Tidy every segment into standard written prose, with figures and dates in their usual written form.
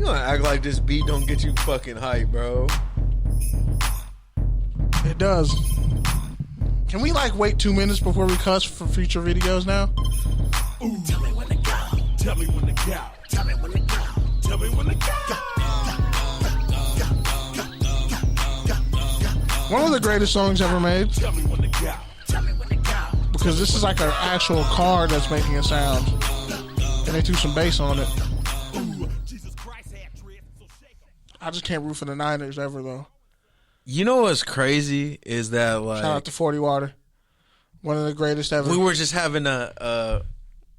You gonna act like this beat don't get you fucking hype, bro? It does. Can we like wait 2 minutes before we cuss for future videos now? Ooh. Tell me when to go. Tell me when to go. Tell me when to go. Tell me when to go. One of the greatest songs ever made. Tell me when to go. Tell me when to go. Because this is like an actual car that's making a sound. And they threw some bass on it. Ooh. Jesus Christ, I just can't root for the Niners ever, though. You know what's crazy is that, like... Shout out to 40 Water. One of the greatest ever. We were just having a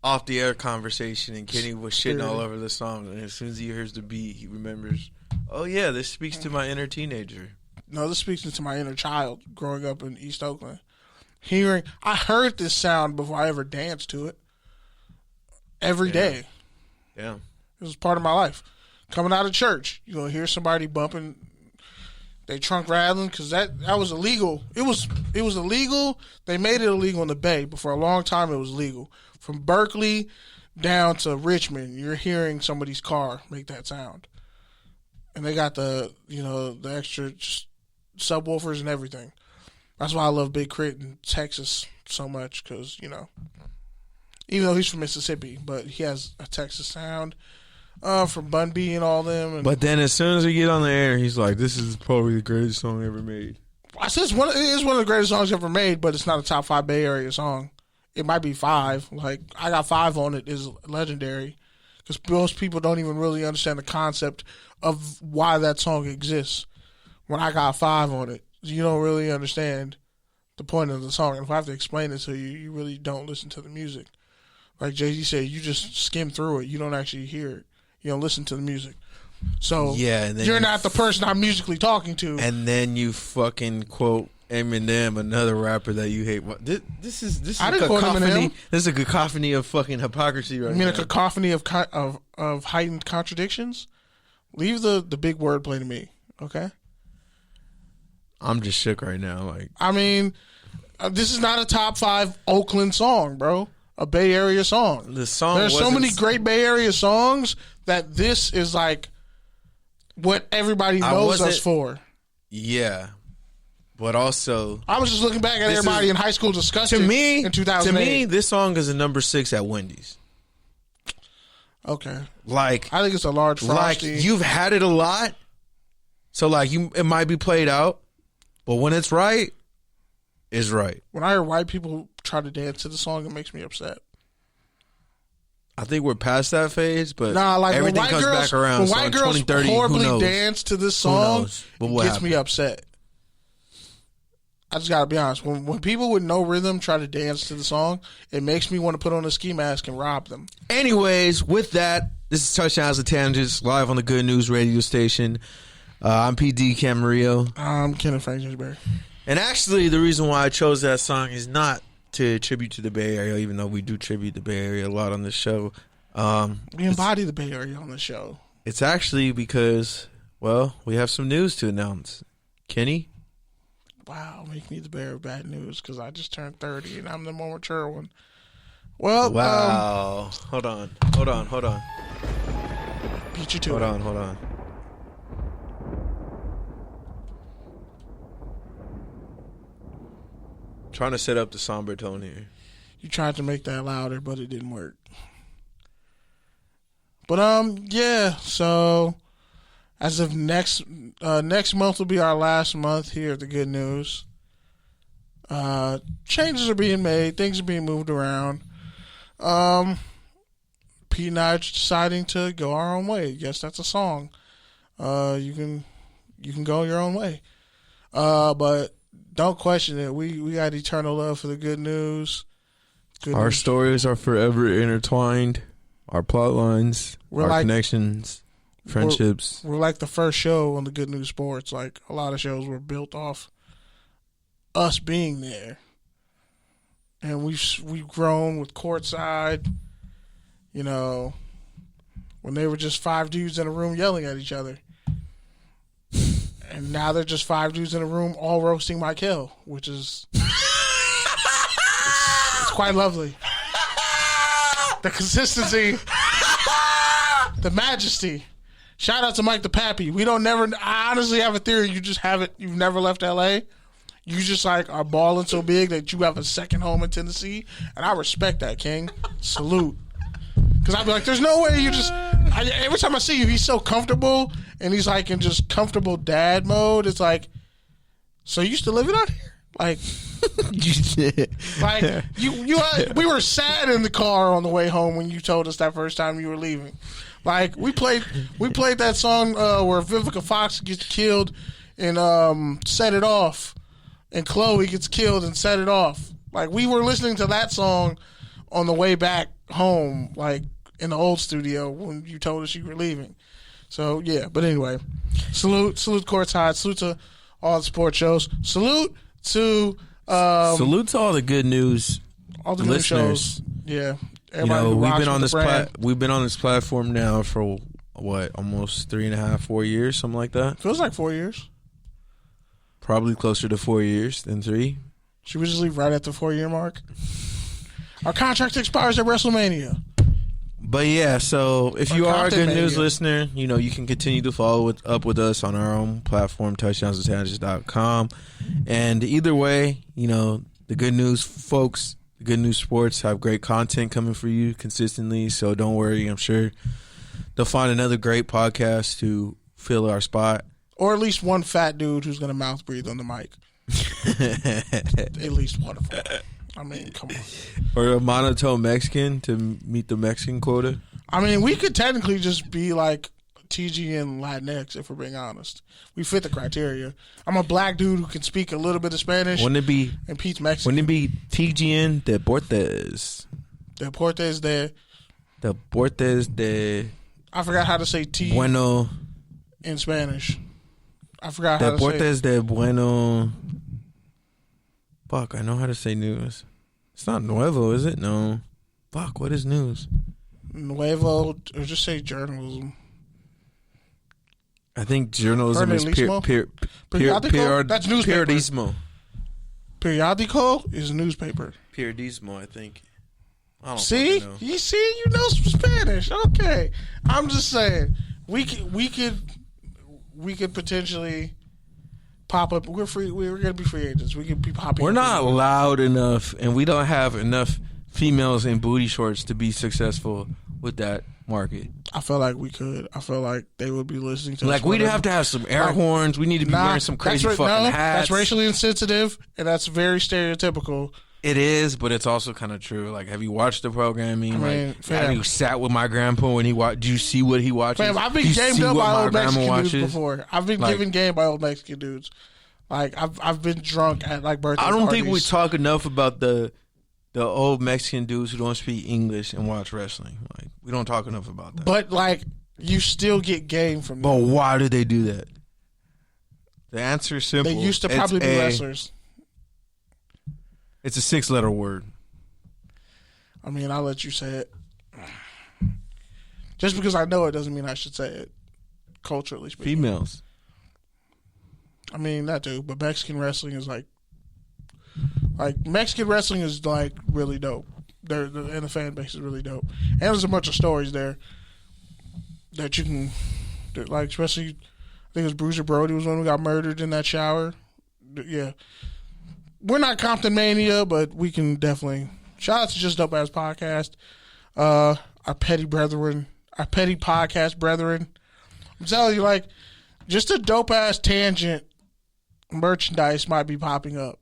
off-the-air conversation, and Kenny was shitting all over the song. And as soon as he hears the beat, he remembers, oh, yeah, this speaks to my inner teenager. No, this speaks to my inner child growing up in East Oakland. I heard this sound before I ever danced to it. Every day. Yeah. It was part of my life. Coming out of church, you're going to hear somebody bumping they trunk rattling because that was illegal. It was illegal. They made it illegal in the Bay, but for a long time it was legal. From Berkeley down to Richmond, you're hearing somebody's car make that sound. And they got the extra subwoofers and everything. That's why I love Big Crit in Texas so much because, even though he's from Mississippi, but he has a Texas sound from Bun B and all them. But then as soon as we get on the air, he's like, this is probably the greatest song ever made. I said it is one of the greatest songs ever made, but it's not a top 5 Bay Area song. It might be 5. Like, I Got 5 on it is legendary because most people don't even really understand the concept of why that song exists. When I Got 5 on it, you don't really understand the point of the song. And if I have to explain it to you, you really don't listen to the music. Like Jay-Z said, you just skim through it. You don't actually hear it. You don't listen to the music. So yeah, and then you're not the person I'm musically talking to. And then you fucking quote Eminem, another rapper that you hate. This is I a didn't quote cacophony. Eminem. This is a cacophony of fucking hypocrisy right now. You mean a cacophony of heightened contradictions? Leave the big wordplay to me, okay? I'm just shook right now. Like, I mean, this is not a top 5 Oakland song, bro. A Bay Area song. The song. There's so many great Bay Area songs that this is like what everybody knows us for. Yeah, but also I was just looking back at everybody in high school discussing in 2008. To me, this song is a number 6 at Wendy's. Okay, like I think it's a large Frosty. Like you've had it a lot, so like it might be played out, but when it's right, it's right. When I hear white people try to dance to the song, it makes me upset. I think we're past that phase, but like everything comes back around. When so white girls 2030, horribly dance to this song, it gets me upset. I just gotta be honest. When people with no rhythm try to dance to the song, it makes me want to put on a ski mask and rob them. Anyways, with that, this is Touchdowns and Tangents live on the Good News radio station. I'm PD Camarillo. I'm Kenneth Frank. And actually, the reason why I chose that song is not to tribute to the Bay Area, even though we do tribute the Bay Area a lot on this show. We embody the Bay Area on the show. It's actually because, well, we have some news to announce. Kenny? Wow, make me the bearer of bad news because I just turned 30 and I'm the more mature one. Well, wow. Hold on. Beat you to it. Hold on. Trying to set up the somber tone here. You tried to make that louder, but it didn't work. But yeah. So as of next month will be our last month here at the Good News. Changes are being made. Things are being moved around. Pete and I are deciding to go our own way. Yes, that's a song. You can go your own way. But don't question it. We got eternal love for the Good News. Our stories are forever intertwined. Our plot lines, connections, friendships. We're like the first show on the Good News Sports. Like a lot of shows were built off us being there. And we've grown with Courtside. You know, when they were just 5 dudes in a room yelling at each other. And now they're just 5 dudes in a room all roasting Michael, which is it's quite lovely. The consistency, the majesty. Shout out to Mike the Pappy. I honestly have a theory. You've never left LA. You just like are balling so big that you have a second home in Tennessee. And I respect that, King. Salute. Because I'd be like, there's no way you just... every time I see you, he's so comfortable. And he's like in just comfortable dad mode. It's like, so you still living out here? Like... like we were sad in the car on the way home when you told us that first time you were leaving. Like we played that song where Vivica Fox gets killed and Set It Off, and Chloe gets killed and Set It Off. Like we were listening to that song on the way back home, like in the old studio when you told us you were leaving. So yeah, but anyway, salute Courtside, salute to all the sports shows, salute to all the good news, all the listeners. Shows. Yeah, we've been on this platform now for what, almost 3.5, 4 years, something like that. Feels like 4 years. Probably closer to 4 years than 3. Should we just leave right at the 4-year mark? Our contract expires at WrestleMania. But yeah, so if you are a good news listener, you can continue to follow up with us on our own platform, touchdownsandtangents.com. And either way, the good news folks, the good news sports have great content coming for you consistently. So don't worry. I'm sure they'll find another great podcast to fill our spot. Or at least one fat dude who's going to mouth breathe on the mic. At least one of them. I mean, come on. Or a monotone Mexican to meet the Mexican quota. I mean, we could technically just be like TG and Latinx if we're being honest. We fit the criteria. I'm a black dude who can speak a little bit of Spanish. Wouldn't it be? And Pete's Mexican. Wouldn't it be TGN Deportes? Deportes de. Deportes de. I forgot how to say T. Bueno. In Spanish. I forgot how to say. Deportes de Bueno. Fuck, I know how to say news. It's not nuevo, is it? No. Fuck, what is news? Nuevo, or just say journalism. I think journalism is periodico. That's newspaper. Periodismo. Periodico is newspaper. Periodismo, I think. I don't see, know. You know some Spanish. Okay, I'm just saying we could potentially pop up. We're free. We're gonna be free agents. We could be popping. We're not loud enough, and we don't have enough females in booty shorts to be successful with that market. I feel like we could. I feel like they would be listening to us. Like we'd have to have some air horns. We need to be wearing some crazy fucking hats. That's racially insensitive, and that's very stereotypical. It is, but it's also kind of true. Like, have you watched the programming? Have you sat with my grandpa when he watched? Do you see what he watches? Fam, I've been gamed up by old Mexican dudes before. I've been given game by old Mexican dudes. Like, I've been drunk at like birthday parties. I don't think we talk enough about the old Mexican dudes who don't speak English and watch wrestling. Like, we don't talk enough about that. But like, you still get game from them. But why do they do that? The answer is simple. They used to probably be wrestlers. It's a 6-letter word. I mean, I'll let you say it. Just because I know it doesn't mean I should say it. Culturally speaking. Females. I mean, that too. But Mexican wrestling is like Mexican wrestling is like really dope. And the fan base is really dope. And there's a bunch of stories there that you can, like, especially, I think it was Bruiser Brody was one who got murdered in that shower. Yeah. We're not Compton Mania, but we can definitely. Shout out to Just Dope Ass Podcast. Our petty brethren, our petty podcast brethren. I'm telling you, like, just a dope ass tangent merchandise might be popping up.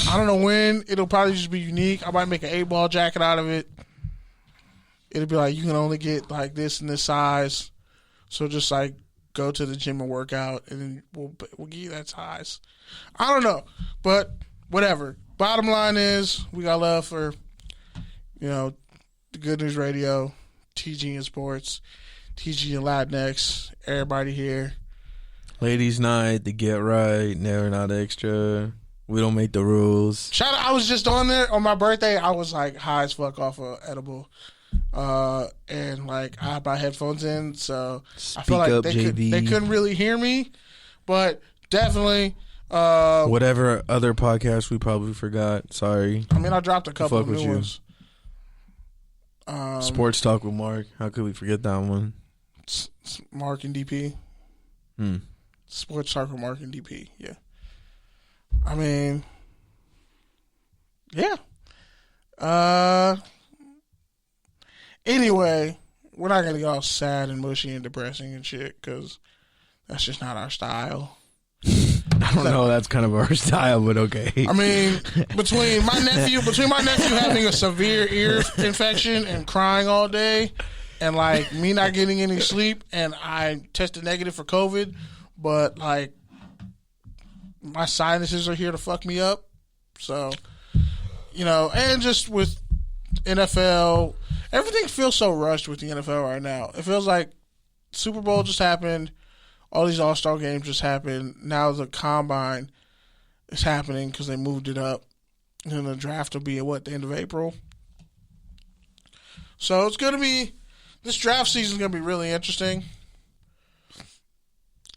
I don't know when. It'll probably just be unique. I might make an 8-ball jacket out of it. It'll be like, you can only get like this and this size. So just like go to the gym and work out, and then we'll give you that size. I don't know, but whatever. Bottom line is, we got love for, the Good News Radio, TG and Sports, TG and Latinx, everybody here. Ladies' night, the Get Right, Never Not Extra. We don't make the rules. Shout out, I was just on there on my birthday. I was like high as fuck off of edible. And like I had my headphones in, so I feel like they couldn't really hear me. But definitely whatever other podcast we probably forgot. Sorry. I mean, I dropped a couple of new ones. Sports Talk with Mark. How could we forget that one? Mark and DP. Sports Circle Mark and DP. Yeah. I mean, yeah. Anyway, we're not gonna get all sad and mushy and depressing and shit because that's just not our style. I don't know. That's kind of our style, but okay. I mean, between my nephew having a severe ear infection and crying all day, and like me not getting any sleep, and I tested negative for COVID, but like my sinuses are here to fuck me up. So, and just with NFL, everything feels so rushed with the NFL right now. It feels like Super Bowl just happened. All these All-Star games just happened. Now the Combine is happening because they moved it up. And then the draft will be at the end of April. So it's going to be, this draft season is going to be really interesting.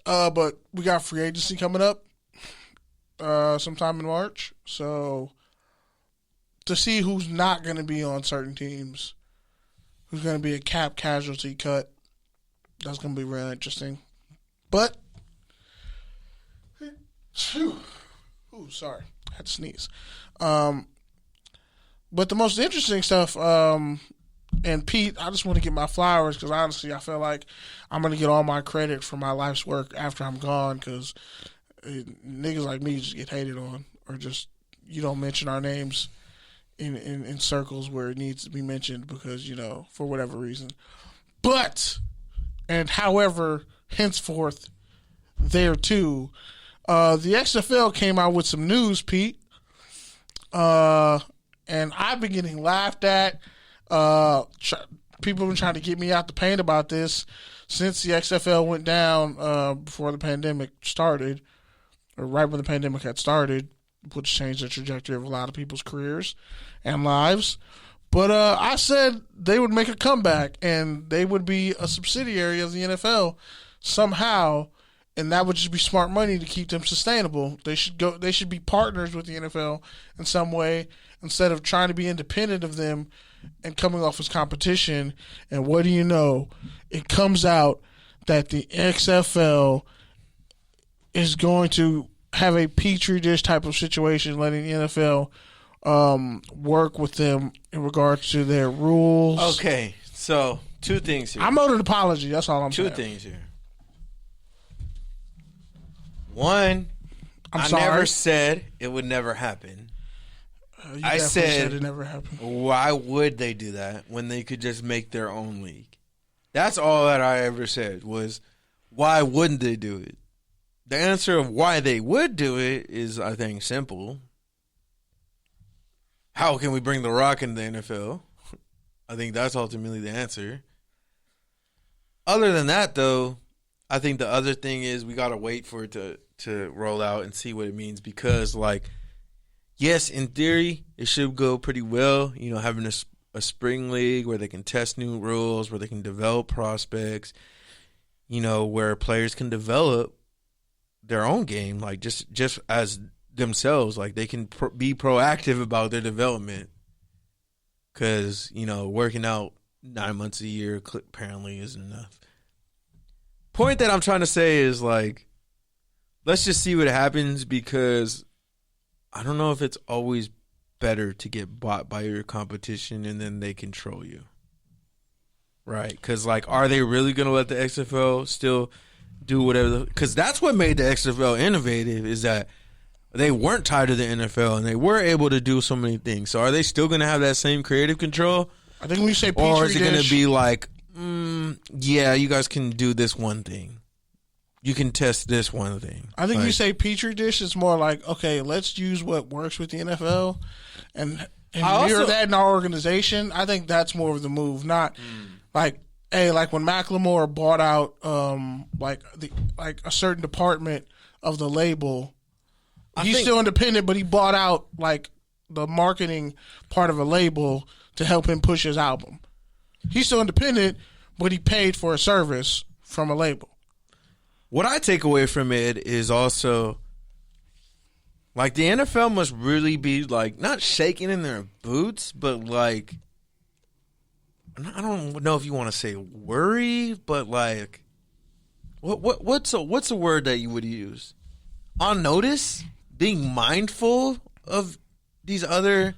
But we got free agency coming up sometime in March. So to see who's not going to be on certain teams, who's going to be a cap casualty cut, that's going to be really interesting. But, sorry, I had to sneeze. But the most interesting stuff, and Pete, I just want to get my flowers because honestly, I feel like I'm going to get all my credit for my life's work after I'm gone because niggas like me just get hated on or just you don't mention our names in circles where it needs to be mentioned because, for whatever reason. But, and however, henceforth, there too, the XFL came out with some news, Pete, and I've been getting laughed at. People have been trying to get me out the paint about this since the XFL went down before the pandemic started, or right when the pandemic had started, which changed the trajectory of a lot of people's careers and lives. But I said they would make a comeback and they would be a subsidiary of the NFL somehow, and that would just be smart money to keep them sustainable. They should be partners with the NFL in some way instead of trying to be independent of them and coming off as competition. And what do you know? It comes out that the XFL is going to have a petri dish type of situation, letting the NFL work with them in regards to their rules. Okay, so two things here. I'm owed an apology. That's all I'm saying. Two things here. One, I sorry. never said it would never happen. I said it never happened. Why would they do that when they could just make their own league? That's all that I ever said was, why wouldn't they do it? The answer of why they would do it is, I think, simple. How can we bring The Rock into the NFL? I think that's ultimately the answer. Other than that, though, I think the other thing is we got to wait for it to roll out and see what it means because, yes, in theory, it should go pretty well, having a spring league where they can test new rules, where they can develop prospects, where players can develop their own game, just as themselves, they can be proactive about their development because, working out 9 months a year apparently isn't enough. Point that I'm trying to say is, let's just see what happens because I don't know if it's always better to get bought by your competition and then they control you. Right? Because, are they really going to let the XFL still do whatever? Because that's what made the XFL innovative is that they weren't tied to the NFL and they were able to do so many things. So are they still going to have that same creative control? I think when you say or is it going to be yeah, you guys can do this one thing. You can test this one thing. I think you say petri dish is more okay, let's use what works with the NFL and mirror that in our organization. I think that's more of the move, not when Macklemore bought out a certain department of the label. He's still independent, but he bought out the marketing part of a label to help him push his album. He's still independent, but he paid for a service from a label. What I take away from it is also, the NFL must really be, not shaking in their boots, but, I don't know if you want to say worry, but like, what's a word that you would use? On notice, being mindful of these other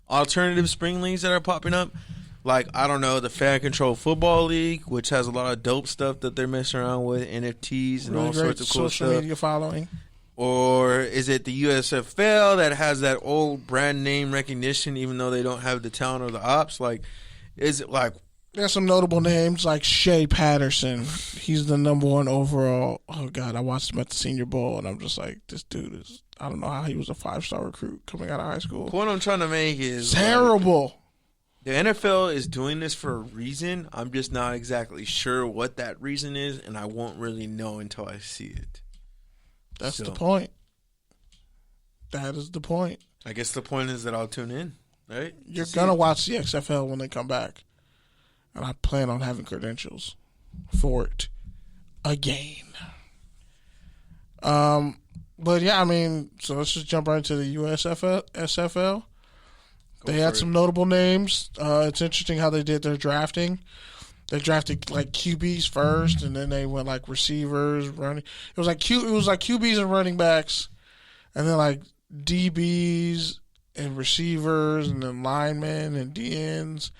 alternative spring leagues that are popping up. Like, I don't know, the Fan Control Football League, which has a lot of dope stuff that they're messing around with, NFTs and really all sorts of cool social stuff. media following. Or is it the USFL that has that old brand name recognition, even though they don't have the talent or the ops? Like, is it like... There's some notable names like Shea Patterson. He's the number 1 overall. Oh, God, I watched him at the Senior Bowl, and I'm just like, this dude is... I don't know how he was a 5-star recruit coming out of high school. The point I'm trying to make is... Terrible. Like, the NFL is doing this for a reason. I'm just not exactly sure what that reason is, and I won't really know until I see it. That's the point. That is the point. I guess the point is that I'll tune in, right? You're going to watch the XFL when they come back. And I plan on having credentials for it again. But, yeah, I mean, so let's just jump right into the SFL. They had some notable names. It's interesting how they did their drafting. They drafted like QBs first, and then they went like receivers, running. It was like QBs and running backs, and then like DBs and receivers, and then linemen and DNs,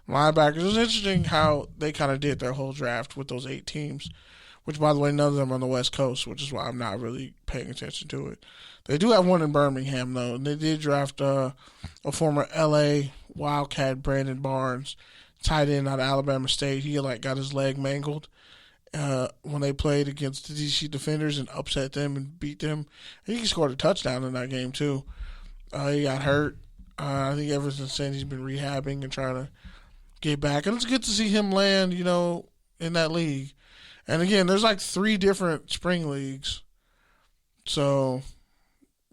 linebackers. It was interesting how they kind of did their whole draft with those 8 teams. Which, by the way, none of them are on the West Coast, which is why I'm not really paying attention to it. They do have one in Birmingham, though, and they did draft a former L.A. Wildcat, Brandon Barnes, tight end out of Alabama State. He got his leg mangled when they played against the D.C. Defenders and upset them and beat them. He scored a touchdown in that game, too. He got hurt. I think ever since then he's been rehabbing and trying to get back. And it's good to see him land, in that league. And again, there's like 3 different spring leagues. So,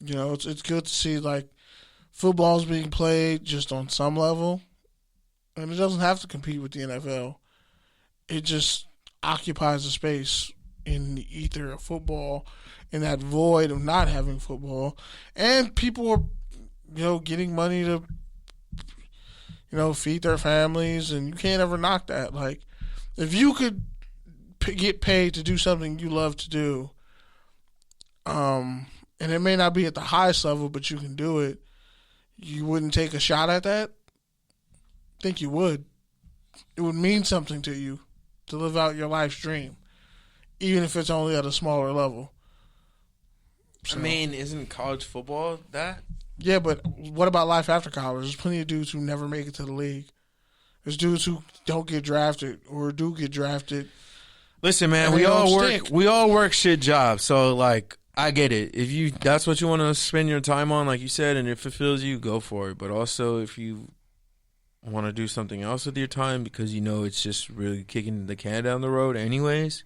it's good to see like football's being played just on some level. And it doesn't have to compete with the NFL. It just occupies a space in the ether of football, in that void of not having football. And people are, getting money to, feed their families. And you can't ever knock that. Like, if you could get paid to do something you love to do, and it may not be at the highest level, but you can do it, you wouldn't take a shot at that? I think you would. It would mean something to you to live out your life's dream, even if it's only at a smaller level. So, I mean, isn't college football that? Yeah, but what about life after college? There's plenty of dudes who never make it to the league. There's dudes who don't get drafted or do get drafted. Listen, man, we all work shit jobs, so like I get it. If that's what you want to spend your time on, like you said, and it fulfills you, go for it. But also, if you want to do something else with your time because it's just really kicking the can down the road, anyways,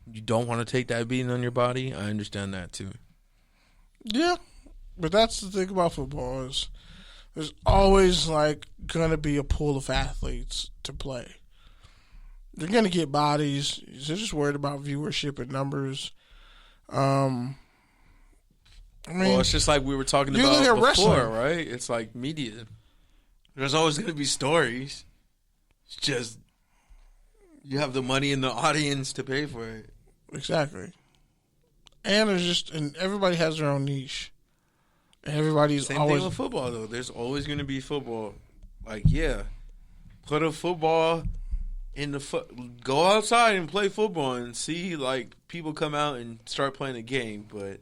you don't want to take that beating on your body. I understand that too. Yeah, but that's the thing about football is there's always like gonna be a pool of athletes to play. They're going to get bodies. They're just worried about viewership and numbers. Well, it's just like we were talking about before, wrestling. Right? It's like media. There's always going to be stories. It's just you have the money and the audience to pay for it. Exactly. And everybody has their own niche. And everybody's Same thing with football, though. There's always going to be football. Like, yeah, put a football go outside and play football and see like people come out and start playing a game, but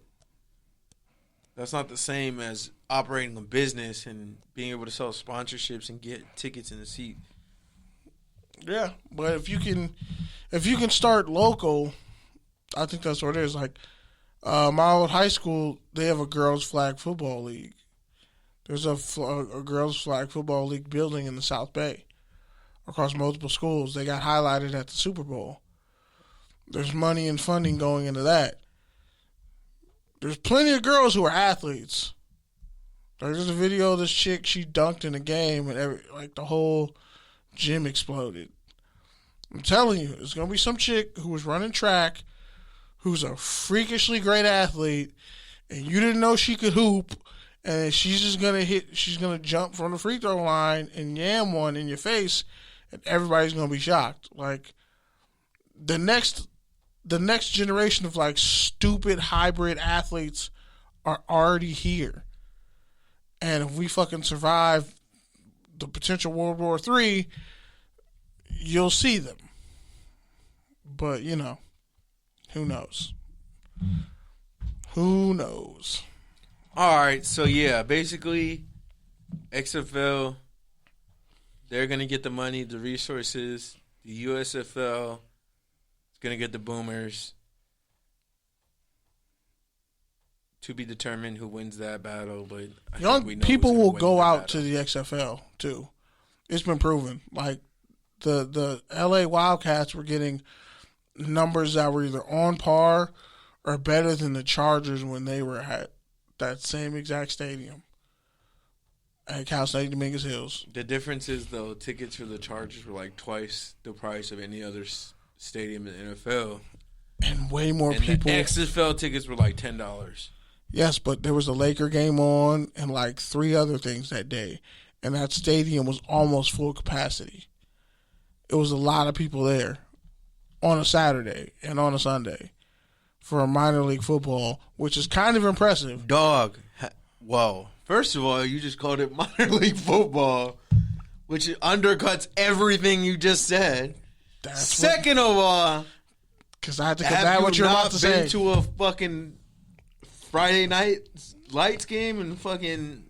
that's not the same as operating a business and being able to sell sponsorships and get tickets in the seat. Yeah, but if you can start local, I think that's what it is. Like my old high school, they have a girls flag football league. There's a girls flag football league building in the South Bay. Across multiple schools. They got highlighted at the Super Bowl. There's money and funding going into that. There's plenty of girls who are athletes. There's a video of this chick, she dunked in a game and the whole gym exploded. I'm telling you, there's going to be some chick who was running track who's a freakishly great athlete and you didn't know she could hoop and she's just going to jump from the free throw line and yam one in your face. and everybody's gonna be shocked. Like the next generation of like stupid hybrid athletes are already here, and if we fucking survive the potential World War III, you'll see them. But you know, who knows? Who knows? All right, so yeah, basically, XFL, they're gonna get the money, the resources. The USFL is gonna get the boomers. To be determined who wins that battle, but young people will go out to the XFL too. It's been proven. Like the LA Wildcats were getting numbers that were either on par or better than the Chargers when they were at that same exact stadium at Cal State Dominguez Hills. The difference is, though, tickets for the Chargers were like twice the price of any other stadium in the NFL. And way more people. The XFL tickets were like $10. Yes, but there was a Laker game on and like 3 other things that day. And that stadium was almost full capacity. It was a lot of people there on a Saturday and on a Sunday for a minor league football, which is kind of impressive. Dog. Whoa. First of all, you just called it minor league football, which undercuts everything you just said. Second of all, because I have to combat what you're about to say. Have you not been to a fucking Friday night lights game in fucking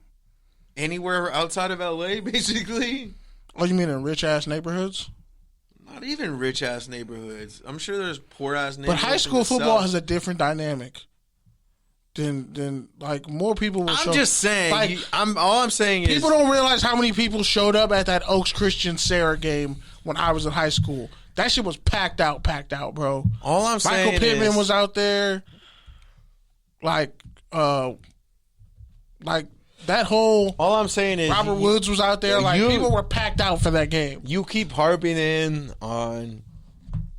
anywhere outside of LA, basically? Oh, you mean in rich-ass neighborhoods? Not even rich-ass neighborhoods. I'm sure there's poor-ass neighborhoods. But high school football has a different dynamic than like, more people will show. I'm just saying. Like, all I'm saying is people don't realize how many people showed up at that Oaks Christian Sarah game when I was in high school. That shit was packed out, bro. All I'm saying Michael Pittman was out there. Like that whole. All I'm saying is Robert Woods was out there. Like, people were packed out for that game. You keep harping in on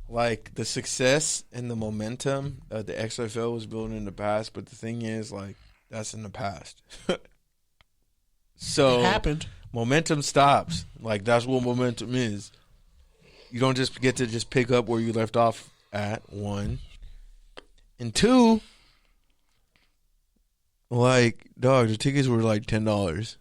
like the success and the momentum that the XFL was building in the past, but the thing is, like, that's in the past. So it happened. Momentum stops. Like, that's what momentum is. You don't just get to just pick up where you left off at, 1. And 2, like, dog, the tickets were like $10.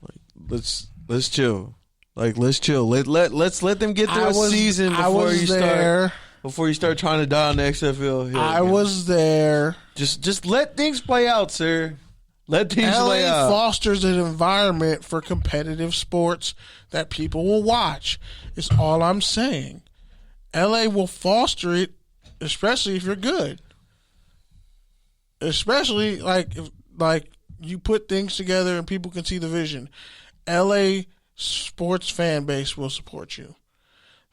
Like, let's chill. Like, let's chill. Let's let them get through a season before you start trying to die on the XFL hill. I was there. Just let things play out, sir. Let things play out. LA fosters an environment for competitive sports that people will watch. Is all I'm saying. LA will foster it, especially if you're good. Especially if you put things together and people can see the vision. LA sports fan base will support you.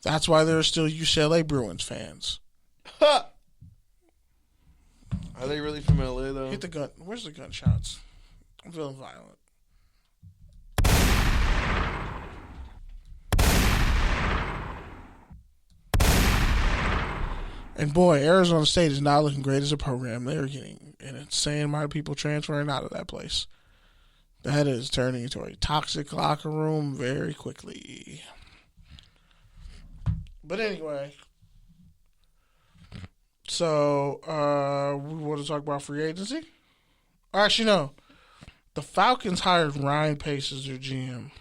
That's why there are still UCLA Bruins fans. Are they really from LA, though? Hit the gun. Where's the gunshots? I'm feeling violent. And boy, Arizona State is not looking great as a program. They're getting an insane amount of people transferring out of that place. That is turning into a toxic locker room very quickly. But anyway, so we want to talk about free agency? Actually, no. The Falcons hired Ryan Pace as their GM.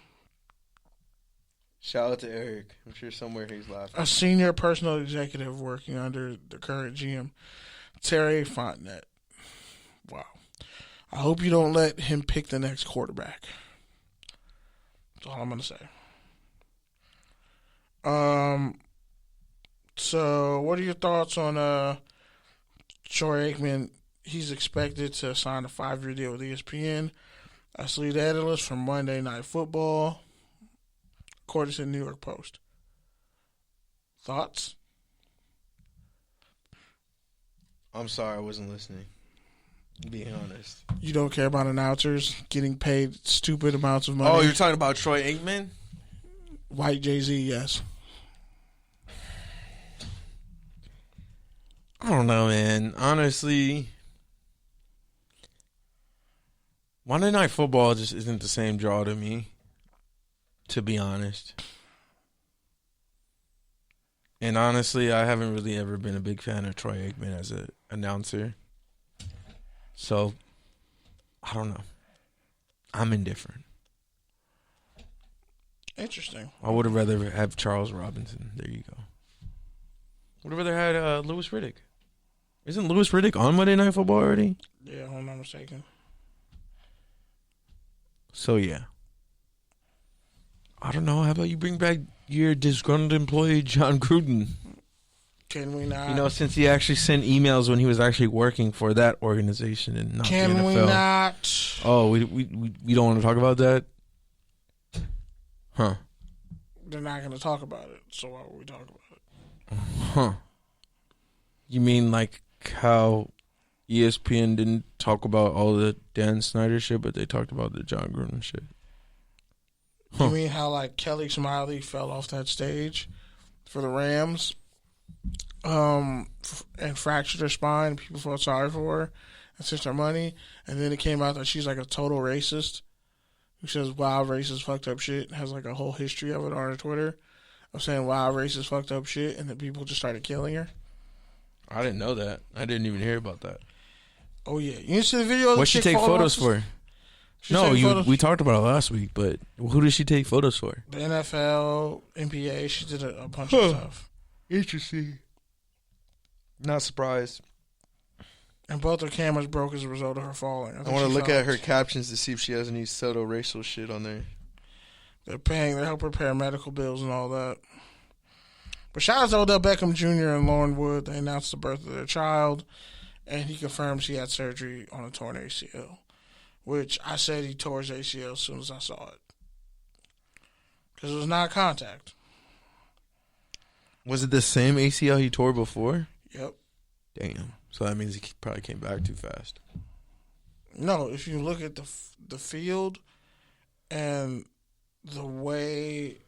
Shout out to Eric. I'm sure somewhere he's laughing. A senior personal executive working under the current GM, Terry Fontenette. Wow. I hope you don't let him pick the next quarterback. That's all I'm going to say. So, what are your thoughts on Troy Aikman? He's expected to sign a 5-year deal with ESPN. That's lead analyst from Monday Night Football, according to the New York Post. Thoughts? I'm sorry, I wasn't listening. Being honest. You don't care about announcers getting paid stupid amounts of money? Oh, you're talking about Troy Aikman? White Jay-Z, yes. I don't know, man. Honestly, Monday Night Football just isn't the same draw to me, to be honest. And honestly, I haven't really ever been a big fan of Troy Aikman as an announcer. So, I don't know. I'm indifferent. Interesting. I would have rather have Charles Robinson. There you go. Would have rather had Louis Riddick. Isn't Louis Riddick on Monday Night Football already? Yeah, if I'm not mistaken. So, yeah. I don't know. How about you bring back your disgruntled employee, John Gruden? Can we not? You know, since he actually sent emails when he was actually working for that organization and not the NFL. Can we not? Oh, we don't want to talk about that? Huh. They're not going to talk about it, so why would we talk about it? Huh. You mean like how ESPN didn't talk about all the Dan Snyder shit, but they talked about the John Gruden shit? Huh. You mean how like Kelly Smiley fell off that stage for the Rams and fractured her spine? People felt sorry for her and sent her money. And then it came out that she's like a total racist who says wild racist fucked up shit. Has like a whole history of it on her Twitter of saying wild racist fucked up shit, and then people just started killing her. I didn't know that. I didn't even hear about that. Oh yeah, you didn't see the video? What'd she take photos for? We talked about it last week, but who did she take photos for? The NFL, NBA. She did a bunch of stuff. Interesting. Not surprised. And both her cameras broke as a result of her falling. I want to look at her captions to see if she has any subtle racial shit on there. They help her pay medical bills and all that. But shout out to Odell Beckham Jr. and Lauren Wood. They announced the birth of their child, and he confirmed she had surgery on a torn ACL, which I said he tore his ACL as soon as I saw it. Because it was not contact. Was it the same ACL he tore before? Yep. Damn. So that means he probably came back too fast. No, if you look at the field and the way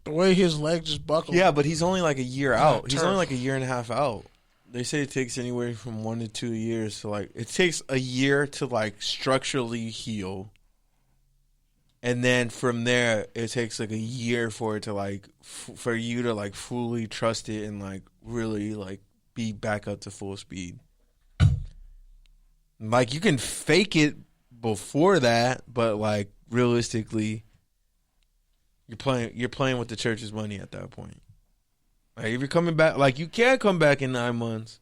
his leg just buckled. Yeah, but he's only like a year out. He's only like a year and a half out. They say it takes anywhere from 1 to 2 years to like. It takes a year to like structurally heal, and then from there it takes like a year for it to like for you to like fully trust it and like really like be back up to full speed. Like you can fake it before that, but like realistically, you're playing with the church's money at that point. Like if you're coming back, like you can come back in 9 months,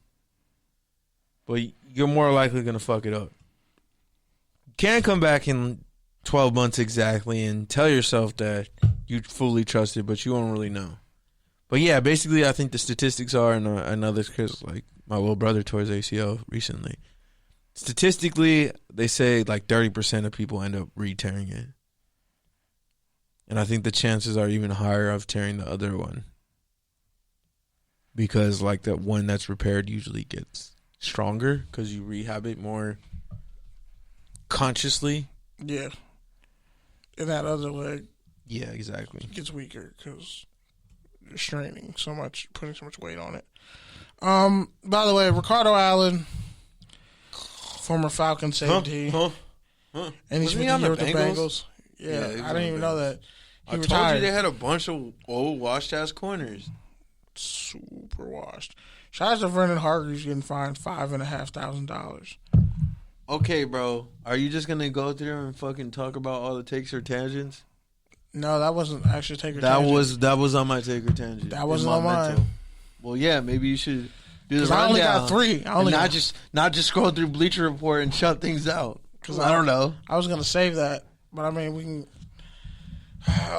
but you're more likely gonna fuck it up. You can come back in 12 months exactly and tell yourself that you fully trust it, but you won't really know. But yeah, basically, I think the statistics are, and I know this because like my little brother tore his ACL recently. Statistically, they say like 30% of people end up re-tearing it. And I think the chances are even higher of tearing the other one. Because like that one that's repaired usually gets stronger because you rehab it more consciously. Yeah. And that other leg. Yeah, exactly. Gets weaker because you're straining so much, putting so much weight on it. By the way, Ricardo Allen, former Falcon safety. And he's been here with the Bengals. Yeah, I didn't even know that. I told you they had a bunch of old washed-ass corners. Super washed. Shout out to Vernon Hargreaves getting fined $5,500. Okay, bro. Are you just gonna go through and fucking talk about all the takes or tangents? No, that wasn't actually take or tangent. That was on my take or tangent. That wasn't on mine. Well, yeah, maybe you should do the rundown. I only got 3. Not just scroll through Bleacher Report and shut things out. Because I don't know. I was gonna save that, but I mean we can.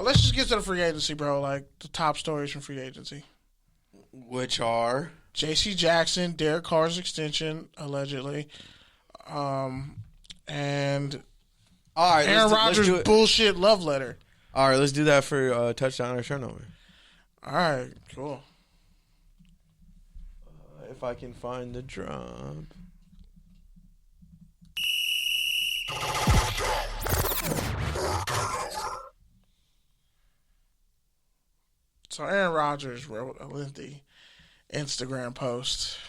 Let's just get to the free agency, bro. Like the top stories from free agency, which are J.C. Jackson, Derek Carr's extension allegedly, and all right, Aaron Rodgers' bullshit love letter. All right, let's do that for touchdown or turnover. All right, cool. If I can find the drop. So Aaron Rodgers wrote a lengthy Instagram post.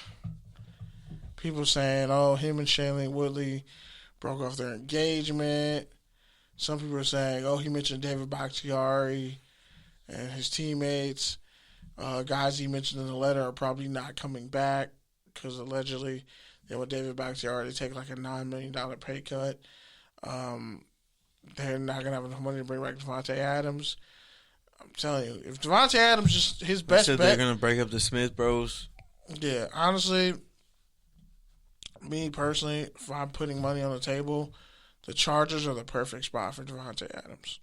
People saying, oh, him and Shailene Woodley broke off their engagement. Some people are saying, oh, he mentioned David Bakhtiari and his teammates. Guys he mentioned in the letter are probably not coming back because allegedly they with David Bakhtiari, they take like a $9 million pay cut. They're not going to have enough money to bring back Devontae Adams. I'm telling you, if Devontae Adams just his best bet, they're going to break up the Smith Bros. Yeah, honestly, me personally, if I'm putting money on the table, the Chargers are the perfect spot for Devontae Adams.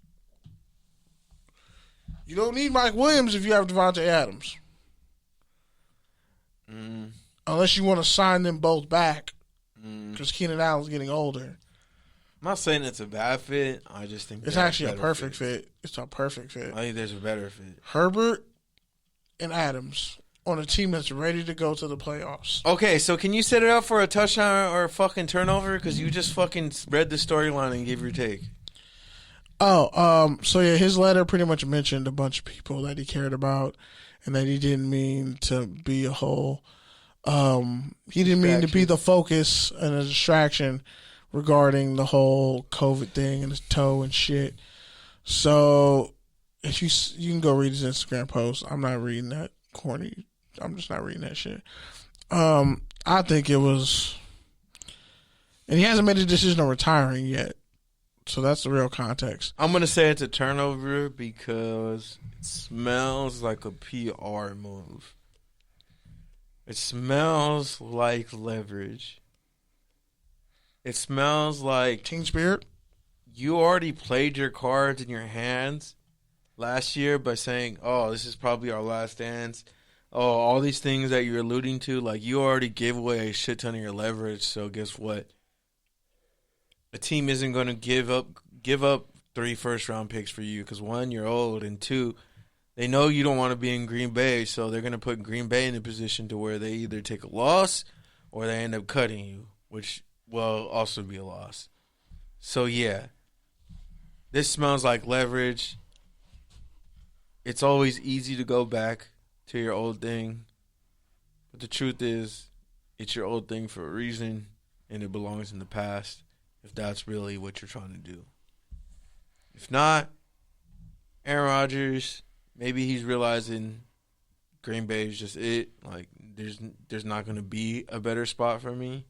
You don't need Mike Williams if you have Devontae Adams. Unless you want to sign them both back because Keenan Allen's getting older. I'm not saying it's a bad fit. I just think it's actually a perfect fit. It's a perfect fit. I think there's a better fit. Herbert and Adams on a team that's ready to go to the playoffs. Okay, so can you set it up for a touchdown or a fucking turnover? Because you just fucking read the storyline and gave your take. Oh, so yeah, his letter pretty much mentioned a bunch of people that he cared about and that he didn't mean to be a whole. He didn't mean to be the focus and a distraction regarding the whole COVID thing and his toe and shit. So if you can go read his Instagram post. I'm not reading that corny. I'm just not reading that shit. I think it was, and he hasn't made a decision on retiring yet. So that's the real context. I'm going to say it's a turnover because it smells like a PR move. It smells like leverage. It smells like team spirit. You already played your cards in your hands last year by saying, oh, this is probably our last dance. Oh, all these things that you're alluding to, like you already gave away a shit ton of your leverage. So guess what? A team isn't going to give up 3 first-round picks for you because, 1, you're old, and 2, they know you don't want to be in Green Bay, so they're going to put Green Bay in a position to where they either take a loss or they end up cutting you, which will also be a loss. So, yeah, this smells like leverage. It's always easy to go back to your old thing, but the truth is it's your old thing for a reason, and it belongs in the past. If that's really what you're trying to do. If not, Aaron Rodgers, maybe he's realizing Green Bay is just it. Like, there's not going to be a better spot for me,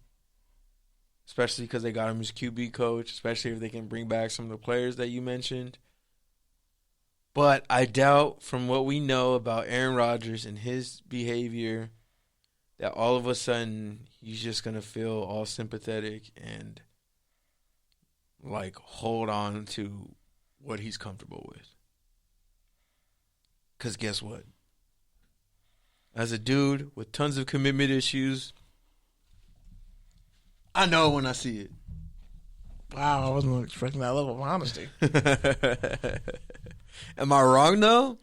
especially because they got him as QB coach, especially if they can bring back some of the players that you mentioned. But I doubt, from what we know about Aaron Rodgers and his behavior, that all of a sudden he's just going to feel all sympathetic and like hold on to what he's comfortable with. Because guess what? As a dude with tons of commitment issues, I know when I see it. Wow, I wasn't expecting that level of honesty. Am I wrong, though?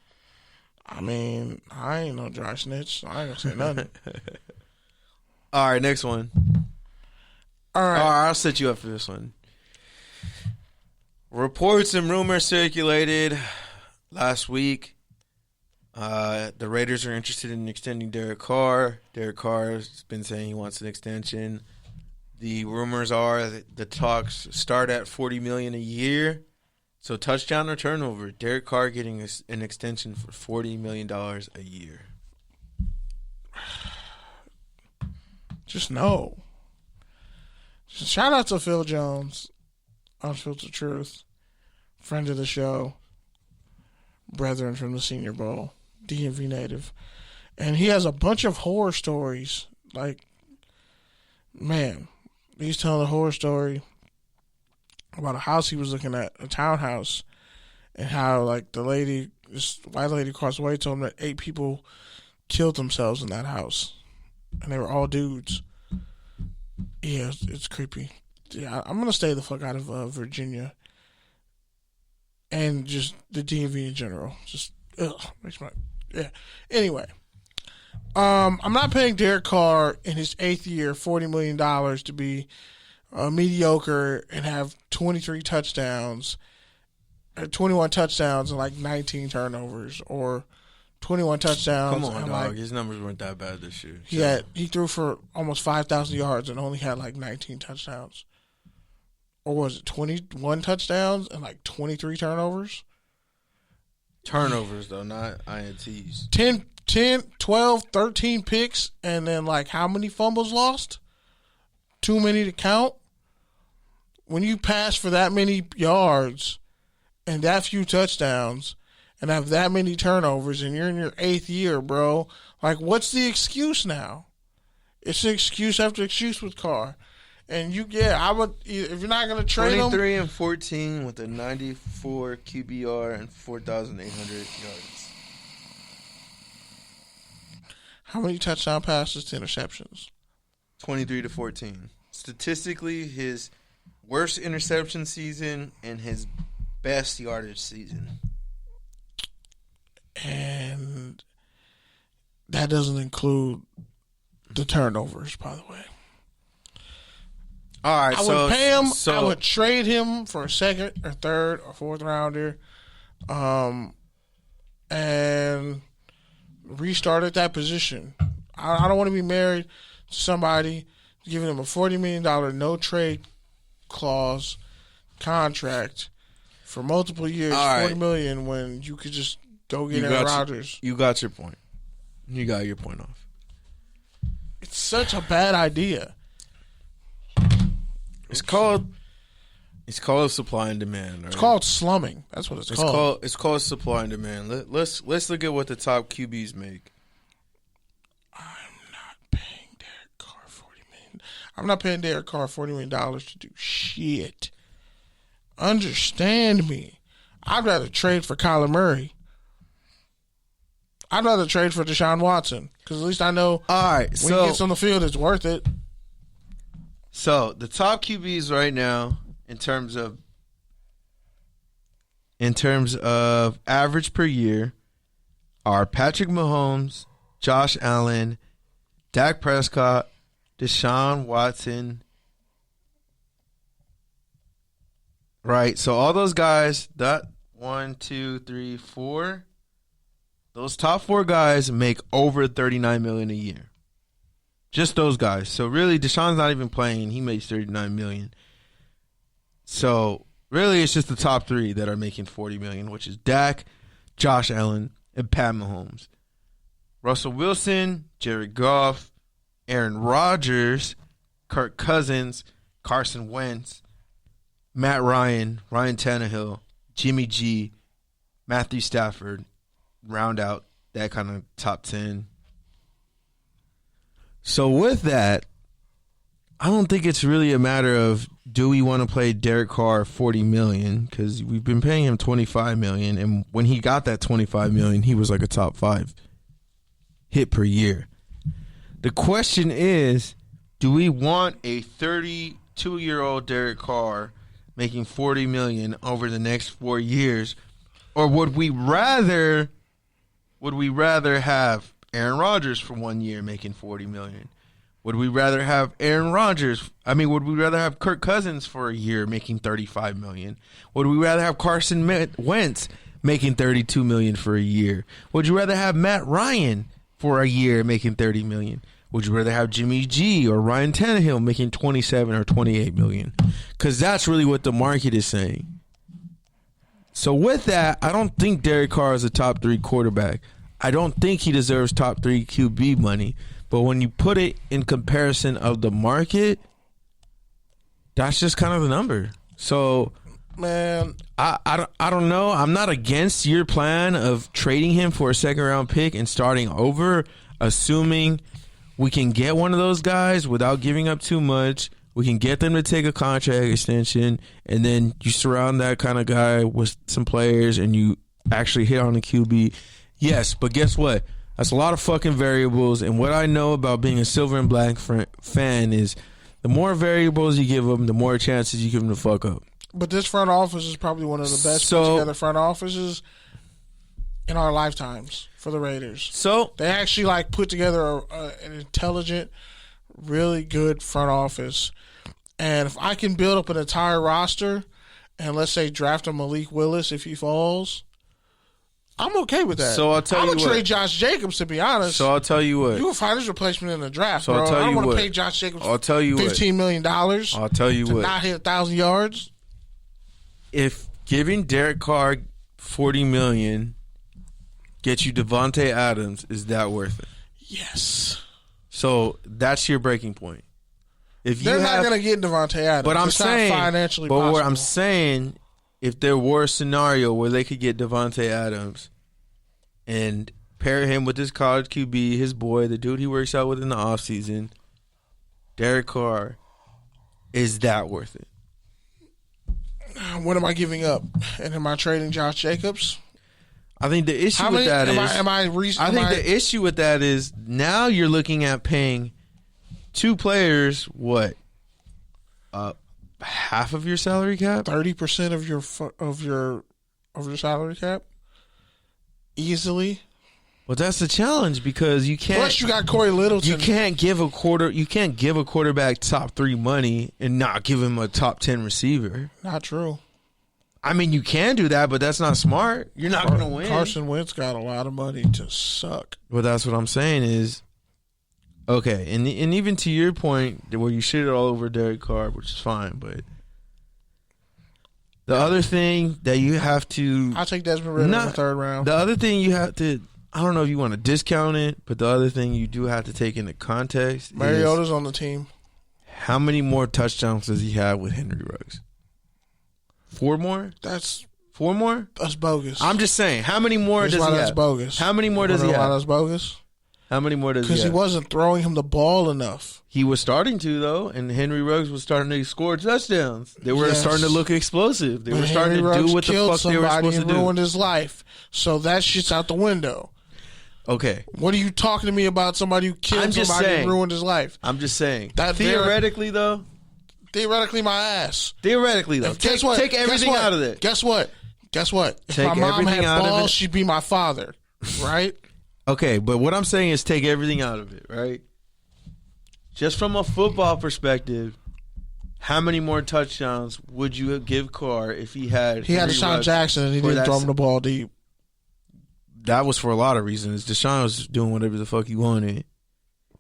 I mean, I ain't no dry snitch, so I ain't gonna say nothing. All right, next one. All right. I'll set you up for this one. Reports and rumors circulated last week. The Raiders are interested in extending Derek Carr. Derek Carr has been saying he wants an extension. The rumors are that the talks start at $40 million a year. So touchdown or turnover, Derek Carr getting an extension for $40 million a year. Just no. Shout out to Phil Jones, Unfiltered Truth, friend of the show, brethren from the Senior Bowl, DMV native. And he has a bunch of horror stories. Like, man, he's telling a horror story about a house he was looking at, a townhouse, and how, like, this white lady across the way told him that 8 people killed themselves in that house. And they were all dudes. Yeah, it's creepy. Yeah, I'm going to stay the fuck out of Virginia. And just the DMV in general. Just, makes my, yeah. Anyway. I'm not paying Derek Carr in his 8th year $40 million to be mediocre and have 23 touchdowns, 21 touchdowns and like 19 turnovers, or 21 touchdowns. Come on, and dog. Like, his numbers weren't that bad this year. He threw for almost 5,000 yards and only had like 19 touchdowns. Or was it 21 touchdowns and like 23 turnovers? Turnovers, though, not INTs. 10, 12, 13 picks, and then, like, how many fumbles lost? Too many to count? When you pass for that many yards and that few touchdowns and have that many turnovers and you're in your 8th year, bro, like, what's the excuse now? It's excuse after excuse with Carr. And I would, if you're not going to trade him. 23 and 14 with a 94 QBR and 4,800 yards. How many touchdown passes to interceptions? 23 to 14. Statistically, his worst interception season and his best yardage season. And that doesn't include the turnovers, by the way. All right, I would pay him. I would trade him for a 2nd or 3rd or 4th rounder, and restart at that position. I don't want to be married to somebody giving him a $40 million no trade clause contract for multiple years, $40 million, when you could just go get Aaron Rodgers. You got your point. You got your point off. It's such a bad idea. It's called supply and demand. Right? It's called slumming. That's what it's called. It's called supply and demand. Let's look at what the top QBs make. I'm not paying Derek Carr $40 million. I'm not paying Derek Carr $40 million to do shit. Understand me. I'd rather trade for Kyler Murray. I'd rather trade for Deshaun Watson because at least I know when he gets on the field, it's worth it. So the top QBs right now, in terms of average per year, are Patrick Mahomes, Josh Allen, Dak Prescott, Deshaun Watson. Right. So all those guys, that 1, 2, 3, 4, those top 4 guys make over $39 million a year. Just those guys. So really, Deshaun's not even playing. He makes $39 million. So really, it's just the top 3 that are making $40 million, which is Dak, Josh Allen, and Pat Mahomes. Russell Wilson, Jared Goff, Aaron Rodgers, Kirk Cousins, Carson Wentz, Matt Ryan, Ryan Tannehill, Jimmy G, Matthew Stafford, round out that kind of top 10. So with that, I don't think it's really a matter of do we want to play Derek Carr $40 million, because we've been paying him $25 million, and when he got that $25 million, he was like a top 5 hit per year. The question is, do we want a 32-year-old Derek Carr making $40 million over the next 4 years, or would we rather have Aaron Rodgers for 1 year making $40 million? Would we rather have would we rather have Kirk Cousins for a year making $35 million? Would we rather have Carson Wentz making $32 million for a year? Would you rather have Matt Ryan for a year making $30 million? Would you rather have Jimmy G or Ryan Tannehill making $27 or $28 million? Because that's really what the market is saying. So with that, I don't think Derek Carr is a top 3 quarterback. I don't think he deserves top 3 QB money. But when you put it in comparison of the market, that's just kind of the number. So, man, I don't know. I'm not against your plan of trading him for a 2nd-round pick and starting over, assuming we can get one of those guys without giving up too much. We can get them to take a contract extension, and then you surround that kind of guy with some players, and you actually hit on a QB. Yes, but guess what? That's a lot of fucking variables, and what I know about being a silver and black fan is the more variables you give them, the more chances you give them to fuck up. But this front office is probably one of the best put together front offices in our lifetimes for the Raiders. So they actually put together an intelligent, really good front office. And if I can build up an entire roster and let's say draft a Malik Willis if he falls, I'm okay with that. So I'll tell you what. I would trade Josh Jacobs, to be honest. So I'll tell you what. You will find his replacement in the draft, so bro. I'll tell I don't you want what. to pay Josh Jacobs I'll tell you $15 million I'll tell you to what. not hit 1,000 yards. If giving Derek Carr $40 million get you Devontae Adams, is that worth it? Yes. So that's your breaking point. If They're not going to get Devontae Adams. But I'm it's saying, not financially but possible. what I'm saying, if there were a scenario where they could get Devontae Adams and pair him with his college QB, his boy, the dude he works out with in the offseason, Derek Carr, is that worth it? What am I giving up? And am I trading Josh Jacobs? I think the issue with that is the issue with that is now you're looking at paying two players half of your salary cap, 30% of your salary cap, easily. Well, that's the challenge because you can't. Plus, you got Corey Littleton. You can't give a quarterback top 3 money and not give him a top 10 receiver. Not true. I mean, you can do that, but that's not smart. You're not going to win. Carson Wentz got a lot of money to suck. Well, that's what I'm saying is, okay, and even to your point where you shit it all over Derek Carr, which is fine, but the other thing that you have to... I'll take Desmond Ridder in the third round. The other thing you have to... I don't know if you want to discount it, but the other thing you do have to take into context Mariota's on the team. How many more touchdowns does he have with Henry Ruggs? 4 more? That's 4 more? That's bogus. I'm just saying. How many more does he have? That's bogus. How many more does he have? Why that's bogus? How many more does he have? Because he wasn't throwing him the ball enough. He was starting to, though, and Henry Ruggs was starting to score touchdowns. They were starting to look explosive. They were starting to do what the fuck they were supposed to do. Ruined his life. So that shit's out the window. Okay. What are you talking to me about somebody who killed somebody and ruined his life? I'm just saying. Theoretically, though. Theoretically, my ass. Theoretically, though. Take everything out of it. Guess what? If my mom had balls, she'd be my father. Right? Okay, but what I'm saying is take everything out of it, right? Just from a football perspective, how many more touchdowns would you give Carr if he had... He had Deshaun Jackson and he didn't throw him the ball deep. That was for a lot of reasons. Deshaun was doing whatever the fuck he wanted.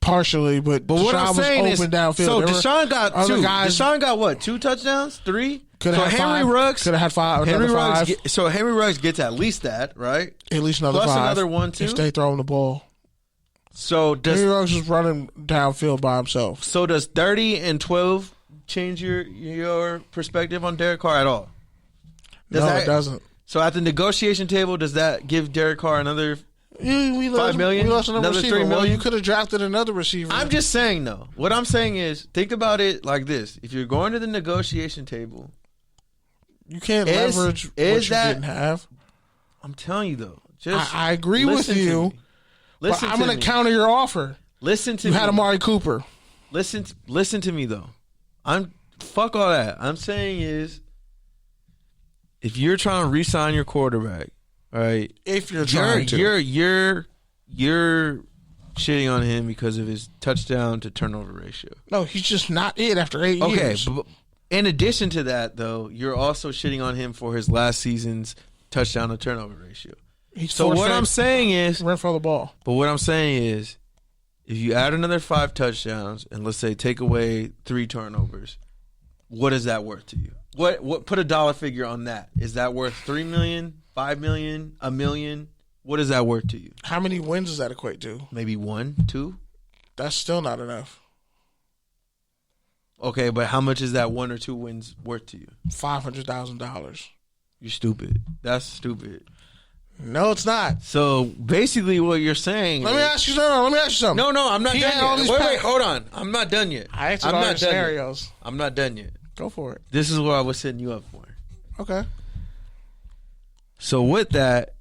Partially, but what I'm saying is, downfield. So Deshaun got 2. Guys, Deshaun got what? 2 touchdowns? 3? Could have Henry Ruggs could have had 5. Henry Ruggs. So Henry Ruggs gets at least that, right? At least another plus 5. Another 1 too. If they throwing the ball. So Henry Ruggs was running downfield by himself. So does 30 and 12 change your perspective on Derek Carr at all? It doesn't. So at the negotiation table, does that give Derek Carr another? We $5 million? Another $3 million. Well, you could have drafted another receiver. I'm just saying, though. What I'm saying is, think about it like this. If you're going to the negotiation table... You can't leverage what you didn't have. I'm telling you, though. I agree with you, but I'm going to counter your offer. Listen to me. You had Amari Cooper. Listen to me, though. Fuck all that. I'm saying is, if you're trying to re-sign your quarterback... Right. If you're trying to. You're shitting on him because of his touchdown to turnover ratio. No, he's just not it after 8 years. Okay, but in addition to that, though, you're also shitting on him for his last season's touchdown to turnover ratio. So what I'm saying is... Ran for the ball. But what I'm saying is, if you add another 5 touchdowns and let's say take away 3 turnovers, what is that worth to you? What put a dollar figure on that? Is that worth $3 million? 5 million, $1 million, what is that worth to you? How many wins does that equate to? Maybe 1, 2. That's still not enough. Okay, but how much is that 1 or 2 wins worth to you? $500,000. You're stupid. That's stupid. No, it's not. So basically, what you're saying. Let me ask you something. No, I'm not done yet. Wait, hold on. I'm not done yet. I answered all your scenarios. I'm not done yet. Go for it. This is what I was setting you up for. Okay. So with that,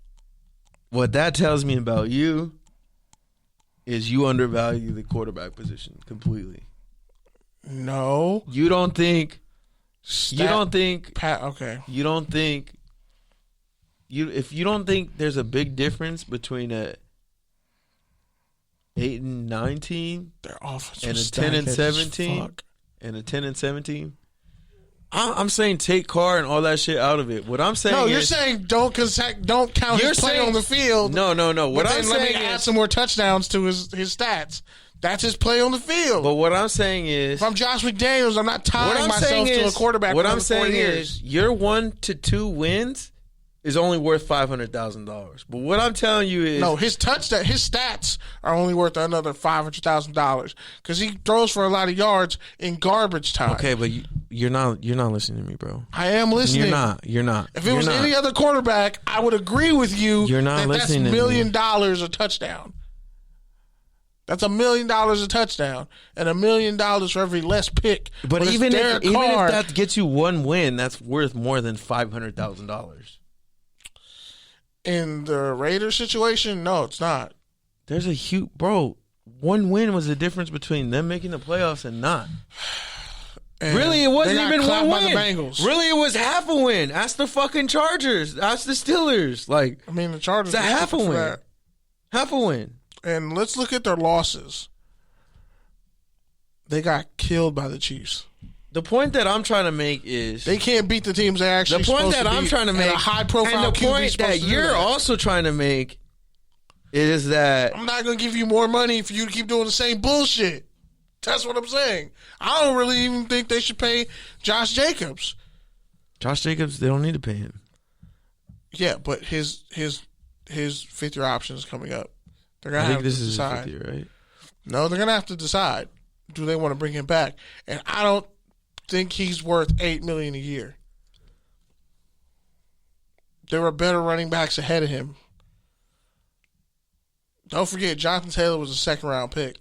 what that tells me about you is you undervalue the quarterback position completely. No. You don't think if you don't think there's a big difference between a 8 and 9 team their offense and a 10 and 17 and a 10 and 17, I'm saying take Carr and all that shit out of it. What I'm saying is... No, you're saying don't count his play on the field. No. What I'm saying let me add some more touchdowns to his stats. That's his play on the field. But what I'm saying is... If I'm Josh McDaniels, I'm not tying myself to a quarterback What for I'm saying years. is your 1 to 2 wins is only worth $500,000. But what I'm telling you is no, his stats are only worth another $500,000 because he throws for a lot of yards in garbage time. Okay, but you're not listening to me, bro. I am listening. You're not. If it was any other quarterback, I would agree with you. You're not listening. That's $1 million a touchdown. That's $1 million a touchdown, and $1 million for every less pick. But even if that gets you one win, that's worth more than $500,000. In the Raiders situation, no, it's not. There's a huge one win was the difference between them making the playoffs and not. And really, it wasn't even one win. Really, it was half a win. Ask the fucking Chargers. Ask the Steelers. The Chargers. It's a half a win. Half a win. And let's look at their losses. They got killed by the Chiefs. The point that I'm trying to make is they can't beat the teams they actually. The point that I'm trying to make, a high profile, and the point that you're also trying to make, is that I'm not going to give you more money for you to keep doing the same bullshit. That's what I'm saying. I don't really even think they should pay Josh Jacobs. Josh Jacobs, they don't need to pay him. Yeah, but his 5th-year option is coming up. They're gonna have to decide. His 5th year, right? No, they're gonna have to decide. Do they want to bring him back? And I don't think he's worth $8 million a year. There were better running backs ahead of him. Don't forget, Jonathan Taylor was a 2nd-round pick.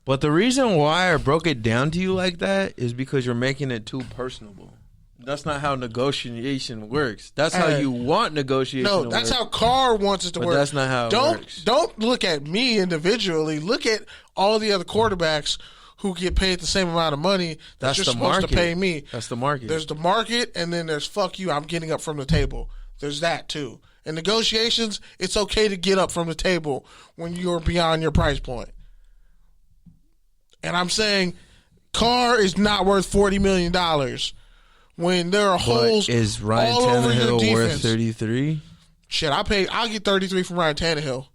But the reason why I broke it down to you like that is because you're making it too personable. That's not how negotiation works. That's how you want negotiation to work. No, that's how Carr wants it to work. But that's not how it works. Don't look at me individually. Look at all the other quarterbacks who get paid the same amount of money that you're supposed to pay me. That's the market. There's the market, and then there's fuck you, I'm getting up from the table. There's that, too. In negotiations, it's okay to get up from the table when you're beyond your price point. And I'm saying Carr is not worth $40 million. When there are holes is Ryan all over your Tannehill defense. worth 33? Shit, I'll get 33 from Ryan Tannehill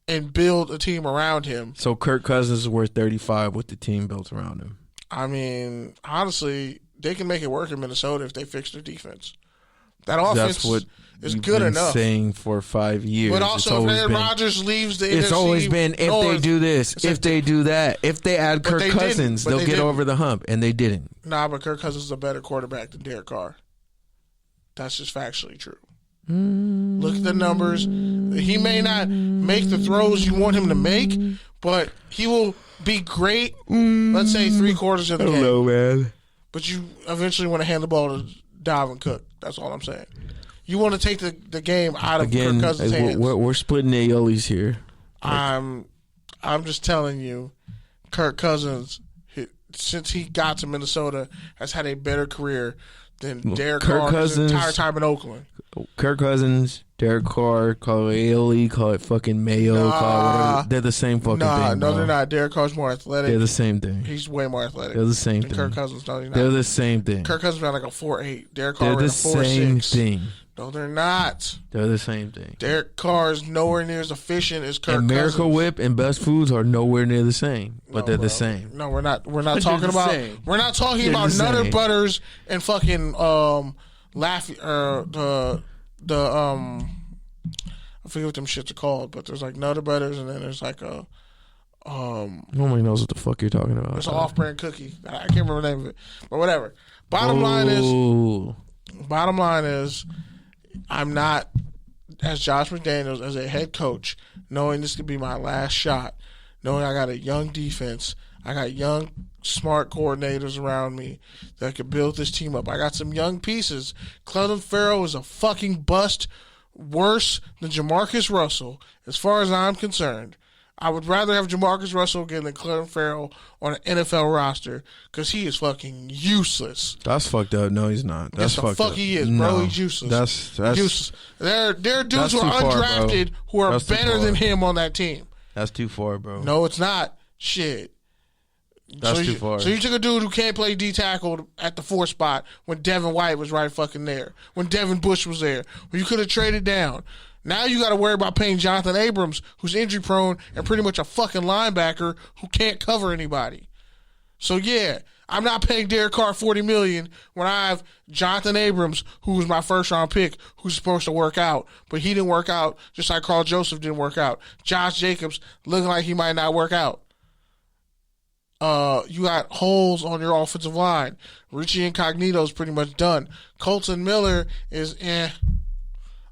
and build a team around him. So Kirk Cousins is worth 35 with the team built around him. I mean, honestly, they can make it work in Minnesota if they fix their defense. That offense is good enough. Saying for 5 years. But also, if Aaron Rodgers leaves the NFC, it's always been if they do this, if they do that, if they add Kirk Cousins, they'll get over the hump, and they didn't. Nah, but Kirk Cousins is a better quarterback than Derek Carr. That's just factually true. Look at the numbers. He may not make the throws you want him to make, but he will be great, let's say, 3/4 of the game. I don't know, man. But you eventually want to hand the ball to Dalvin Cook. That's all I'm saying. You want to take the game out of Kirk Cousins' hands. We're splitting the aiolis here. I'm just telling you, Kirk Cousins, since he got to Minnesota, has had a better career than Derek Carr his entire time in Oakland. Kirk Cousins, Derek Carr, call it aioli, call it fucking Mayo, call it whatever. They're the same fucking thing. No, they're not. Derek Carr's more athletic. They're the same thing. He's way more athletic. They're the same thing. Kirk Cousins, no, he's not. They're the same thing. Kirk Cousins ran like a 4.8. Derek Carr ran a 4.6. They're the same thing. No, they're not. They're the same thing. Derek Carr is nowhere near as efficient as Kirk and Cousins. Miracle Whip and Best Foods are nowhere near the same, but they're the same. No, we're not. We're not talking about. We're not talking about Nutter Butters and fucking Laffy or the I forget what them shits are called, but there's like Nutter Butters and then there's like a nobody knows what the fuck you're talking about. It's an off-brand cookie. I can't remember the name of it, but whatever. Bottom line is, I'm not, as Josh McDaniels, as a head coach, knowing this could be my last shot, knowing I got a young defense, I got young, smart coordinators around me that could build this team up. I got some young pieces. Clelin Ferrell is a fucking bust, worse than Jamarcus Russell, as far as I'm concerned. I would rather have Jamarcus Russell again than Clelin Ferrell on an NFL roster because he is fucking useless. That's fucked up. No, he's not. That's fucked up. He is, bro. He's useless. That's useless. There are dudes who are undrafted who are better than him on that team. That's too far, bro. No, it's not. Shit. That's too far. So you took a dude who can't play D-tackle at the 4 spot when Devin White was right fucking there, when Devin Bush was there, when you could have traded down. Now you got to worry about paying Jonathan Abrams, who's injury prone and pretty much a fucking linebacker who can't cover anybody. So yeah, I'm not paying Derek Carr $40 million when I have Jonathan Abrams, who was my first round pick, who's supposed to work out, but he didn't work out, just like Carl Joseph didn't work out. Josh Jacobs looking like he might not work out. You got holes on your offensive line. Richie Incognito's pretty much done. Colton Miller is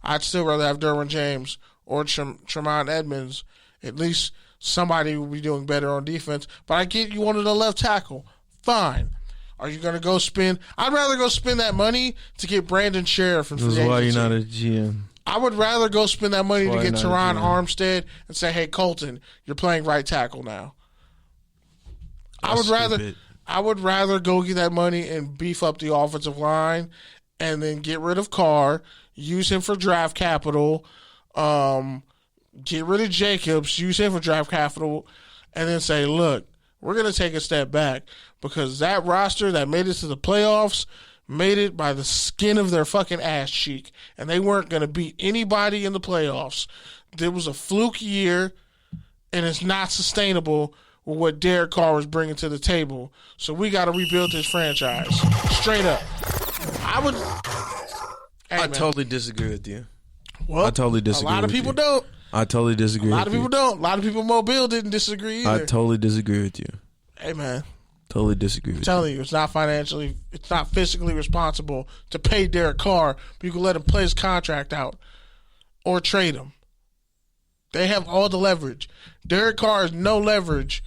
I'd still rather have Derwin James or Tremont Edmonds. At least somebody will be doing better on defense. But I get you wanted a left tackle. Fine. Are you going to go spend? I'd rather go spend that money to get Brandon Sheriff from free agency. This is why you're not a GM. I would rather go spend that money to get Teron Armstead and say, hey, Colton, you're playing right tackle now. I would rather go get that money and beef up the offensive line and then get rid of Carr, use him for draft capital, get rid of Jacobs, use him for draft capital, and then say, look, we're going to take a step back because that roster that made it to the playoffs made it by the skin of their fucking ass cheek, and they weren't going to beat anybody in the playoffs. There was a fluke year, and it's not sustainable with what Derek Carr was bringing to the table. So we got to rebuild this franchise. Straight up. I totally disagree with you. Well, I totally disagree. A lot of people don't. I totally disagree. A lot of people don't. A lot of people in Mobile didn't disagree either. I totally disagree with you. Hey, man. Totally disagree with you. I'm telling you, it's not physically responsible to pay Derek Carr, but you can let him play his contract out or trade him. They have all the leverage. Derek Carr has no leverage.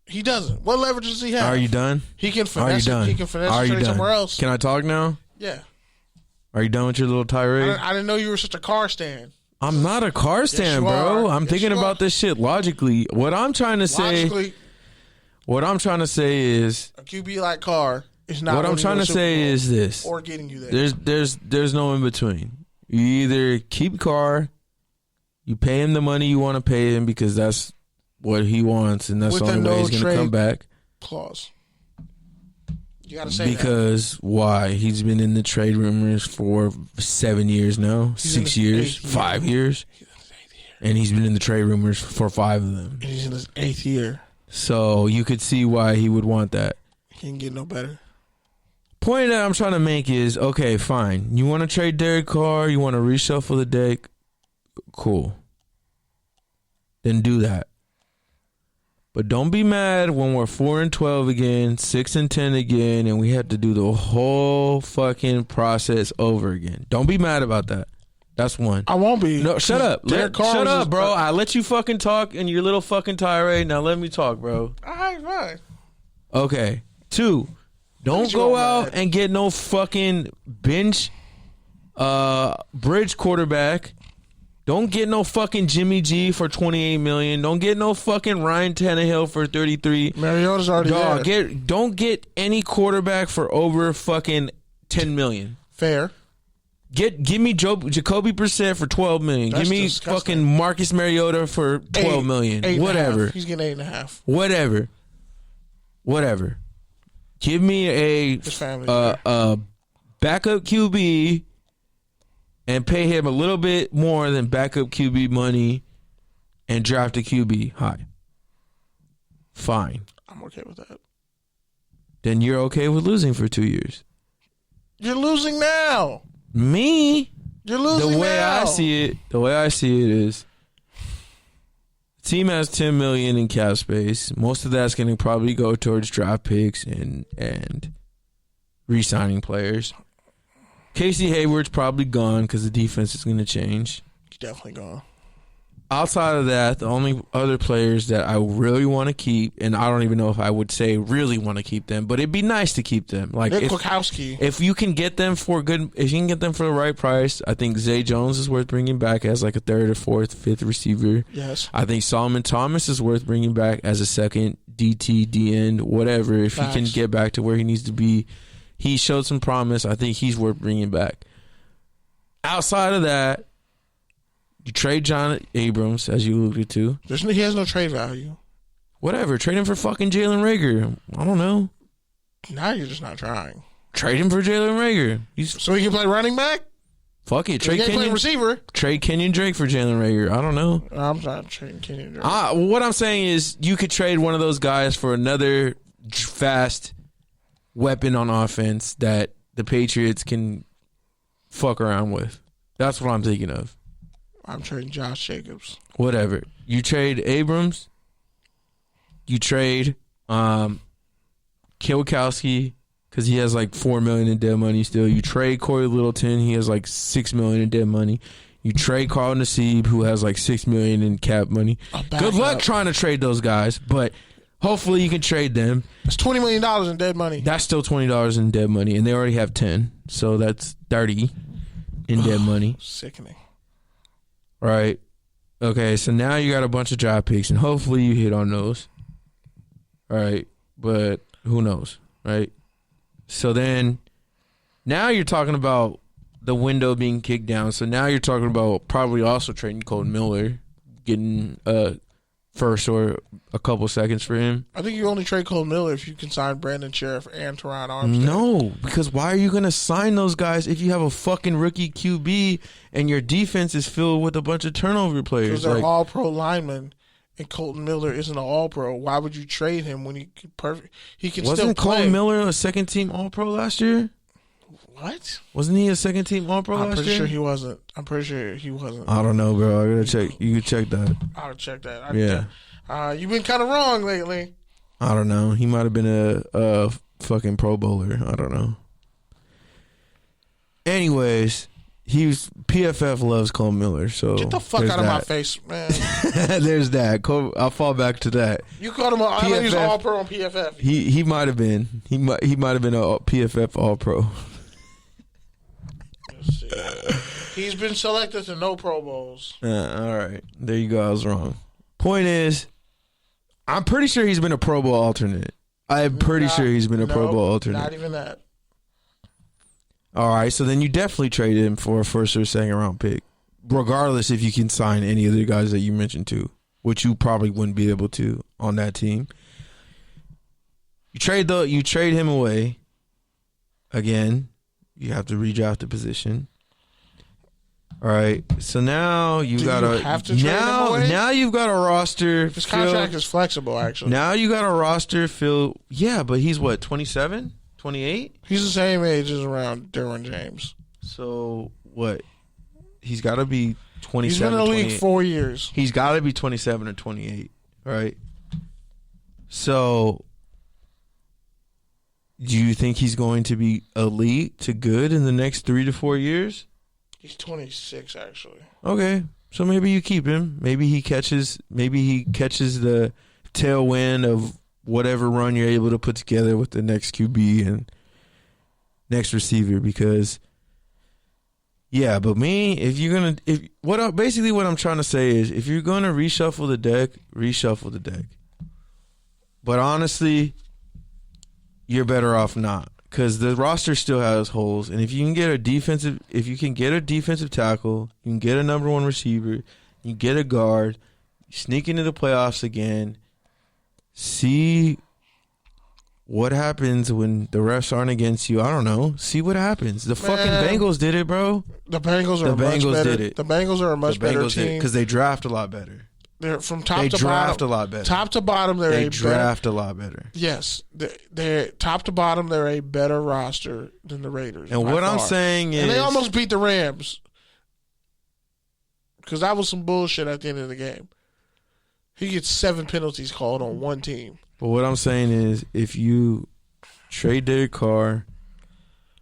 He doesn't. What leverage does he have? Are you done? He can finesse it. He can finesse trade somewhere else. Can I talk now? Yeah. Are you done with your little tirade? I didn't know you were such a Carr stan. I'm not a Carr stan, bro. I'm thinking about this shit logically. What I'm trying to say is a QB like Carr is not. What I'm trying to say is this: or getting you there. There's no in between. You either keep Carr, you pay him the money you want to pay him because that's what he wants, and that's the only way he's going to come back. Clause. You got to say because why? He's been in the trade rumors for 7 years now, 6 years, 5 years, and he's been in the trade rumors for 5 of them. And he's in his 8th year. So you could see why he would want that. He can get no better. Point that I'm trying to make is, okay, fine. You want to trade Derek Carr? You want to reshuffle the deck? Cool. Then do that. But don't be mad when we're 4-12 again, 6-10 again, and we have to do the whole fucking process over again. Don't be mad about that. That's one. I won't be. No, shut up. Shut up, bro. I let you fucking talk in your little fucking tirade. Now let me talk, bro. All right, fine. Okay. 2, don't go out and get no fucking bench bridge quarterback. Don't get no fucking Jimmy G for $28 million. Don't get no fucking Ryan Tannehill for $33 million. Mariota's already there. Don't get any quarterback for over fucking $10 million. Fair. Give me Jacoby Brissett for $12 million. Give me fucking Marcus Mariota for $12 million. Whatever. He's getting 8.5. Whatever. Give me a backup QB and pay him a little bit more than backup QB money and draft a QB high. Fine. I'm okay with that. Then you're okay with losing for 2 years. You're losing now. Me? You're losing the way now. The way I see it is the team has $10 million in cap space. Most of that's going to probably go towards draft picks and re-signing players. Casey Hayward's probably gone because the defense is going to change. He's definitely gone. Outside of that, the only other players that I really want to keep, and I don't even know if I would say really want to keep them, but it'd be nice to keep them. Like Nick Kwiatkowski. If you can get them for the right price, I think Zay Jones is worth bringing back as like a 3rd or 4th, 5th receiver. Yes. I think Solomon Thomas is worth bringing back as a second DT, DN, whatever. If he can get back to where he needs to be, he showed some promise. I think he's worth bringing back. Outside of that, you trade John Abrams, as you alluded to. He has no trade value. Whatever. Trade him for fucking Jalen Reagor. I don't know. Now you're just not trying. Trade him for Jalen Reagor. So he can play running back? Fuck it. Trade Kenyon receiver. Trade Kenyon Drake for Jalen Reagor. I don't know. I'm not trading Kenyon Drake. What I'm saying is you could trade one of those guys for another fast weapon on offense that the Patriots can fuck around with. That's what I'm thinking of. I'm trading Josh Jacobs. Whatever. You trade Abrams. You trade Kielkowski because he has like $4 million in dead money still. You trade Corey Littleton. He has like $6 million in dead money. You trade Carl Nassib, who has like $6 million in cap money. Good luck trying to trade those guys, but hopefully you can trade them. It's $20 million in dead money. That's still $20 in dead money, and they already have 10, so that's 30 in dead money. Sickening. Right. Okay, so now you got a bunch of draft picks, and hopefully you hit on those. All right, but who knows, right? So then now you're talking about the window being kicked down. So now you're talking about probably also trading Colton Miller, getting a first or a couple seconds for him. I think you only trade Colton Miller if you can sign Brandon Sheriff and Teron Armstead. No, because why are you going to sign those guys if you have a fucking rookie QB and your defense is filled with a bunch of turnover players? Because they're all-pro linemen, and Colton Miller isn't an all-pro. Why would you trade him when he can still play? Wasn't Colton Miller a second-team all-pro last year? What? Wasn't he a second-team all-pro last year? I'm pretty sure he wasn't. I don't know, bro. I gotta check. You can check that. I'll check that. Yeah. You've been kind of wrong lately. I don't know. He might have been a fucking Pro Bowler. I don't know. Anyways, PFF loves Cole Miller. So get the fuck out of my face, man. There's that. I'll fall back to that. You called him I know he's all pro on PFF. He might have been. He might have been a PFF all pro. Let's see. He's been selected to no Pro Bowls. All right. There you go. I was wrong. Point is, I'm pretty sure he's been a Pro Bowl alternate. I'm pretty sure he's been a Pro Bowl alternate. Not even that. All right, so then you definitely traded him for a first or second round pick, regardless if you can sign any of the guys that you mentioned too, which you probably wouldn't be able to on that team. You trade him away. Again, you have to redraft the position. All right, so now you've got now you've got a roster. His contract is flexible, actually. Now you got a roster filled. Yeah, but he's what, 27, 28? He's the same age as around Derwin James. So what? He's got to be 27. He's been in the league 4 years. He's got to be 27 or 28, right? So, do you think he's going to be elite to good in the next 3 to 4 years? He's 26, actually. Okay, so maybe you keep him. Maybe he catches the tailwind of whatever run you're able to put together with the next QB and next receiver. Because, yeah, but basically what I'm trying to say is, if you're gonna reshuffle the deck. But honestly, you're better off not. Because the roster still has holes, and if you can get a defensive tackle, you can get a number one receiver, you get a guard, you sneak into the playoffs again. See what happens when the refs aren't against you. I don't know. See what happens. The fucking Bengals did it, bro. The Bengals are a much better team because they draft a lot better. They're from top to bottom. A lot better. Top to bottom, they draft a lot better. Yes, they're top to bottom. They're a better roster than the Raiders. And what I'm saying is, and they almost beat the Rams because that was some bullshit at the end of the game. He gets 7 penalties called on one team. But what I'm saying is, if you trade Derek Carr,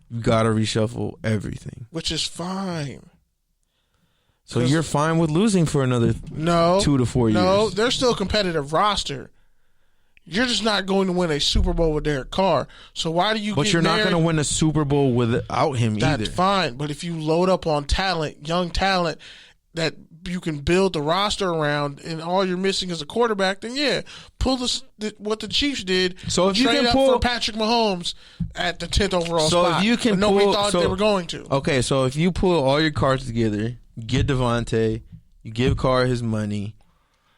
you got to reshuffle everything, which is fine. So you're fine with losing for another 2 to 4 years? No, they're still a competitive roster. You're just not going to win a Super Bowl with Derek Carr. So why do you? But you're not going to win a Super Bowl without him either. That's fine. But if you load up on talent, young talent that you can build the roster around, and all you're missing is a quarterback, then yeah, pull what the Chiefs did. So if you can pull for Patrick Mahomes at the 10th overall spot, if you can, nobody thought they were going to. Okay, so if you pull all your cards together, you get Devontae, you give Carr his money,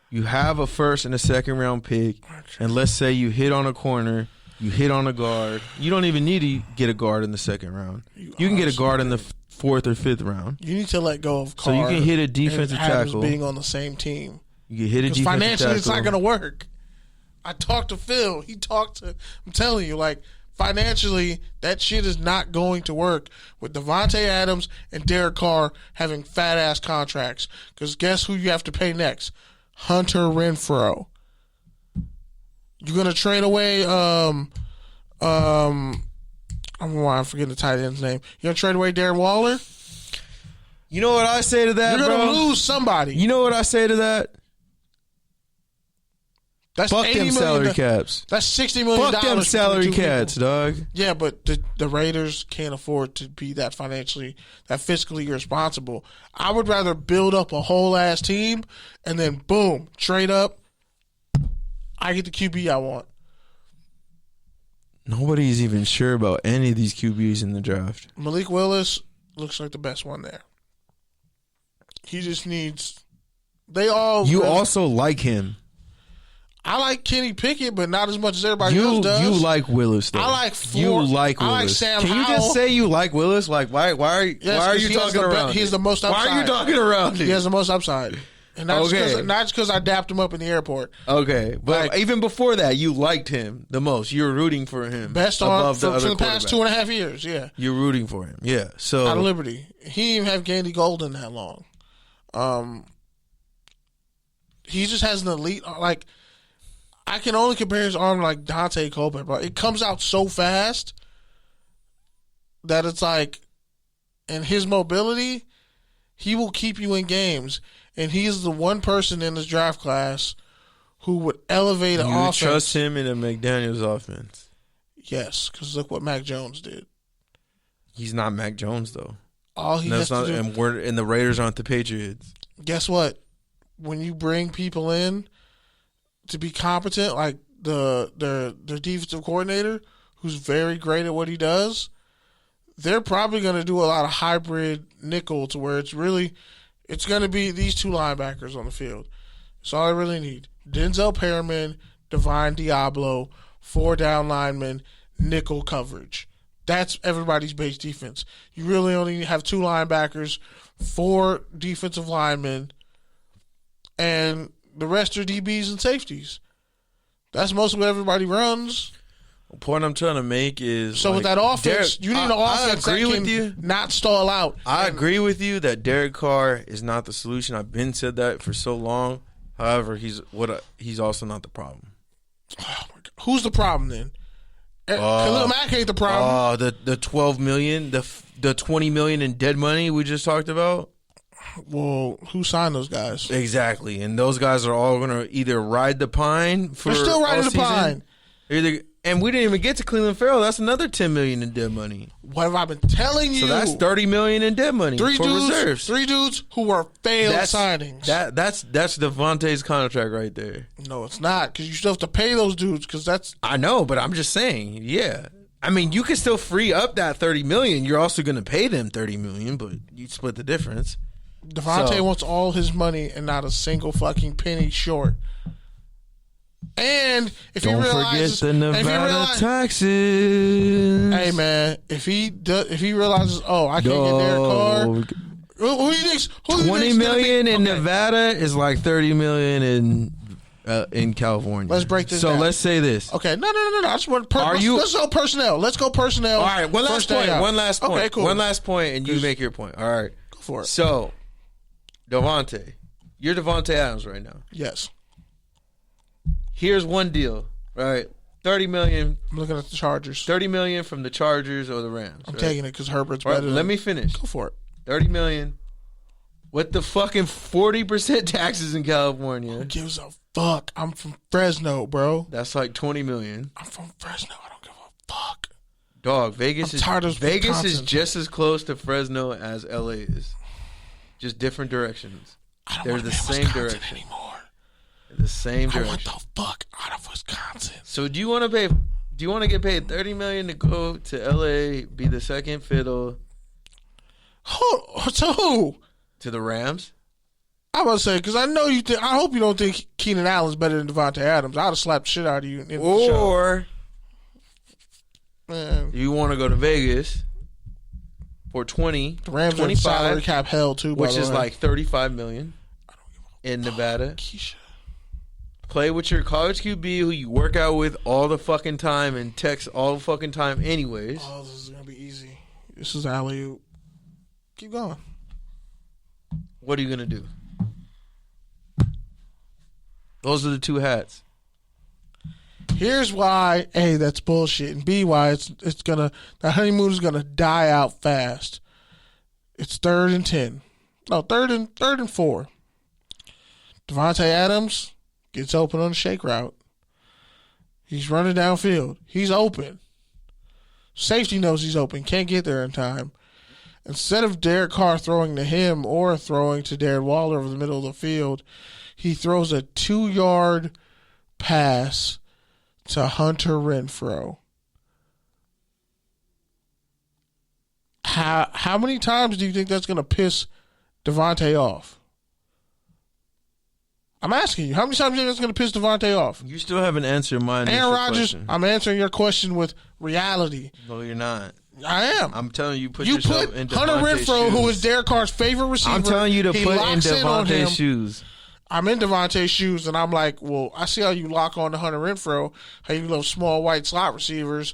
you have a first and a second round pick, and let's say you hit on a corner, you hit on a guard. You don't even need to get a guard in the second round. You can get a guard in the 4th or 5th round. You need to let go of Carr. So you can hit a defensive tackle. Being on the same team. You can hit a defensive financially, tackle. it's not going to work. I talked to Phil. I'm telling you, like, financially, that shit is not going to work with Devontae Adams and Derek Carr having fat-ass contracts. Because guess who you have to pay next? Hunter Renfrow. You're going to trade away, I'm forgetting the tight end's name. You're going to trade away Darren Waller? You know what I say to that, You're bro? going to lose somebody. You know what I say to that? That's Fuck them salary caps. That's $60 million. Fuck them salary caps, dog. Yeah, but the Raiders can't afford to be that fiscally irresponsible. I would rather build up a whole ass team and then boom, trade up. I get the QB I want. Nobody's even sure about any of these QBs in the draft. Malik Willis looks like the best one there. He just needs. You also like him. I like Kenny Pickett, but not as much as everybody else does. You like Willis, though. I like Willis. I like Sam Can you Howell. just say you like Willis? Like, why are you talking around? He's the most upside. Why are you talking around? He has the most upside. And not just because I dapped him up in the airport. Okay. But even before that, you liked him the most. You were rooting for him. Best above for the past 2.5 years, yeah. You're rooting for him, yeah. So out of Liberty. He didn't even have Gandy Golden that long. He just has an elite, like, I can only compare his arm to like Dante Culpepper, but it comes out so fast that it's like, and his mobility, he will keep you in games. And he's the one person in this draft class who would elevate an offense. You trust him in a McDaniels offense? Yes, because look what Mac Jones did. He's not Mac Jones, though. All he has to do. And the Raiders aren't the Patriots. Guess what? When you bring people in to be competent, like their defensive coordinator, who's very great at what he does, they're probably going to do a lot of hybrid nickel to where it's going to be these two linebackers on the field. That's all I really need. Denzel Perriman, Divine Diablo, 4 down linemen, nickel coverage. That's everybody's base defense. You really only have 2 linebackers, 4 defensive linemen, and the rest are DBs and safeties. That's most of what everybody runs. The point I'm trying to make is... So with that offense, you need an offense that can not stall out. I agree with you that Derek Carr is not the solution. I've been said that for so long. However, he's also not the problem. Oh my God. Who's the problem then? Khalil Mack ain't the problem. The $12 million, the $20 million in dead money we just talked about. Well, who signed those guys? Exactly, and those guys are all going to either ride the pine for They're still riding the pine. And we didn't even get to Cleveland Farrell. That's another $10 million in dead money. What have I been telling you? So that's $30 million in dead money for reserves. 3 dudes who were failed signings. That's Devontae's contract right there. No, it's not, because you still have to pay those dudes. Because I know, but I'm just saying. Yeah, I mean, you can still free up that $30 million. You're also going to pay them $30 million, but you split the difference. Devontae wants all his money and not a single fucking penny short. And if Don't he realizes, forget the Nevada taxes. Hey man, if he realizes, I can't get Derek Carr. Who do you think's $20 million in Nevada is like $30 million in California. Let's break this down. So let's say this. Okay, no. I just want let's go personnel. Let's go personnel. All right, one last point. Okay, cool. One last point, and you make your point. All right, go for it. So, Devontae, you're Devontae Adams right now. Yes. Here's one deal, right? $30 million. I'm looking at the Chargers. $30 million from the Chargers or the Rams. I'm taking it because Herbert's better. Let me finish. Go for it. $30 million with the fucking 40% taxes in California. Who gives a fuck? I'm from Fresno, bro. That's like $20 million. I'm from Fresno. I don't give a fuck. Dog, Vegas Wisconsin. is just as close to Fresno as LA is. Just different directions. They're the same direction anymore. The same direction. I want the fuck out of Wisconsin. So do you want to get paid $30 million to go to LA, be the second fiddle? To who? To the Rams? I was say, because I know you. I hope you don't think Keenan Allen's better than Devontae Adams. I'd have slapped the shit out of you. Or man, you want to go to Vegas for 20? The Rams 25, are salary cap hell too, which is like $35 million in Nevada. Keisha. Play with your college QB who you work out with all the fucking time and text all the fucking time anyways. Oh, this is going to be easy. This is alley-oop. Keep going. What are you going to do? Those are the two hats. Here's why, A, that's bullshit, and B, why it's gonna, the honeymoon is gonna die out fast. It's 3rd and 10. No, third and 4. Devontae Adams gets open on the shake route. He's running downfield. He's open. Safety knows he's open. Can't get there in time. Instead of Derek Carr throwing to him or throwing to Darren Waller over the middle of the field, he throws a 2-yard pass to Hunter Renfrow. How many times do you think that's going to piss Devontae off? I'm asking you. How many times do you think that's going to piss Devontae off? You still haven't answered mine. Aaron Rodgers, I'm answering your question with reality. No, you're not. I am. I'm telling you, put yourself in Devontae's Hunter Renfrow, shoes. who is Derek Carr's favorite receiver. I'm telling you to put in Devontae's shoes. I'm in Devontae's shoes, and I'm like, well, I see how you lock on to Hunter Renfrow, how you love small white slot receivers,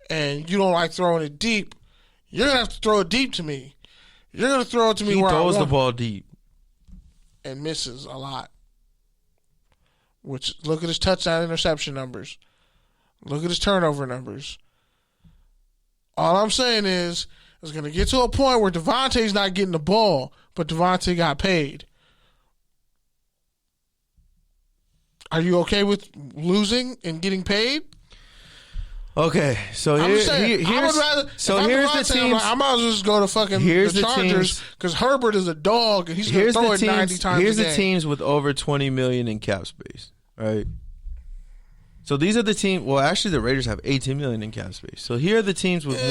and you don't like throwing it deep. You're going to have to throw it deep to me. You're going to throw it to me where I want. He throws the ball deep. And misses a lot. Which, look at his touchdown interception numbers. Look at his turnover numbers. All I'm saying is, it's going to get to a point where Devontae's not getting the ball, but Devontae got paid. Are you okay with losing and getting paid? Okay, so here's the teams. I might as well just go to fucking the Chargers because Herbert is a dog and he's going to throw it 90 times Here's a game. the teams with over $20 million in cap space, right? So these are the teams. Well, actually, the Raiders have $18 million in cap space. So here are the teams with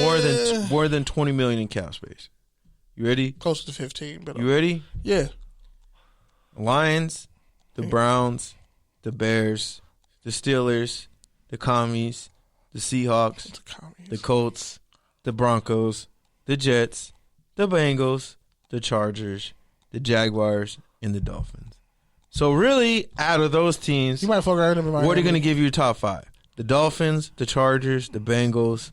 more than $20 million in cap space. You ready? Close to 15. But you ready? Yeah. Lions, the Browns, the Bears, the Steelers, the Commies, the Seahawks, the Colts, the Broncos, the Jets, the Bengals, the Chargers, the Jaguars, and the Dolphins. So really, out of those teams, you might fuck around in Miami. What are going to give you your top 5? The Dolphins, the Chargers, the Bengals.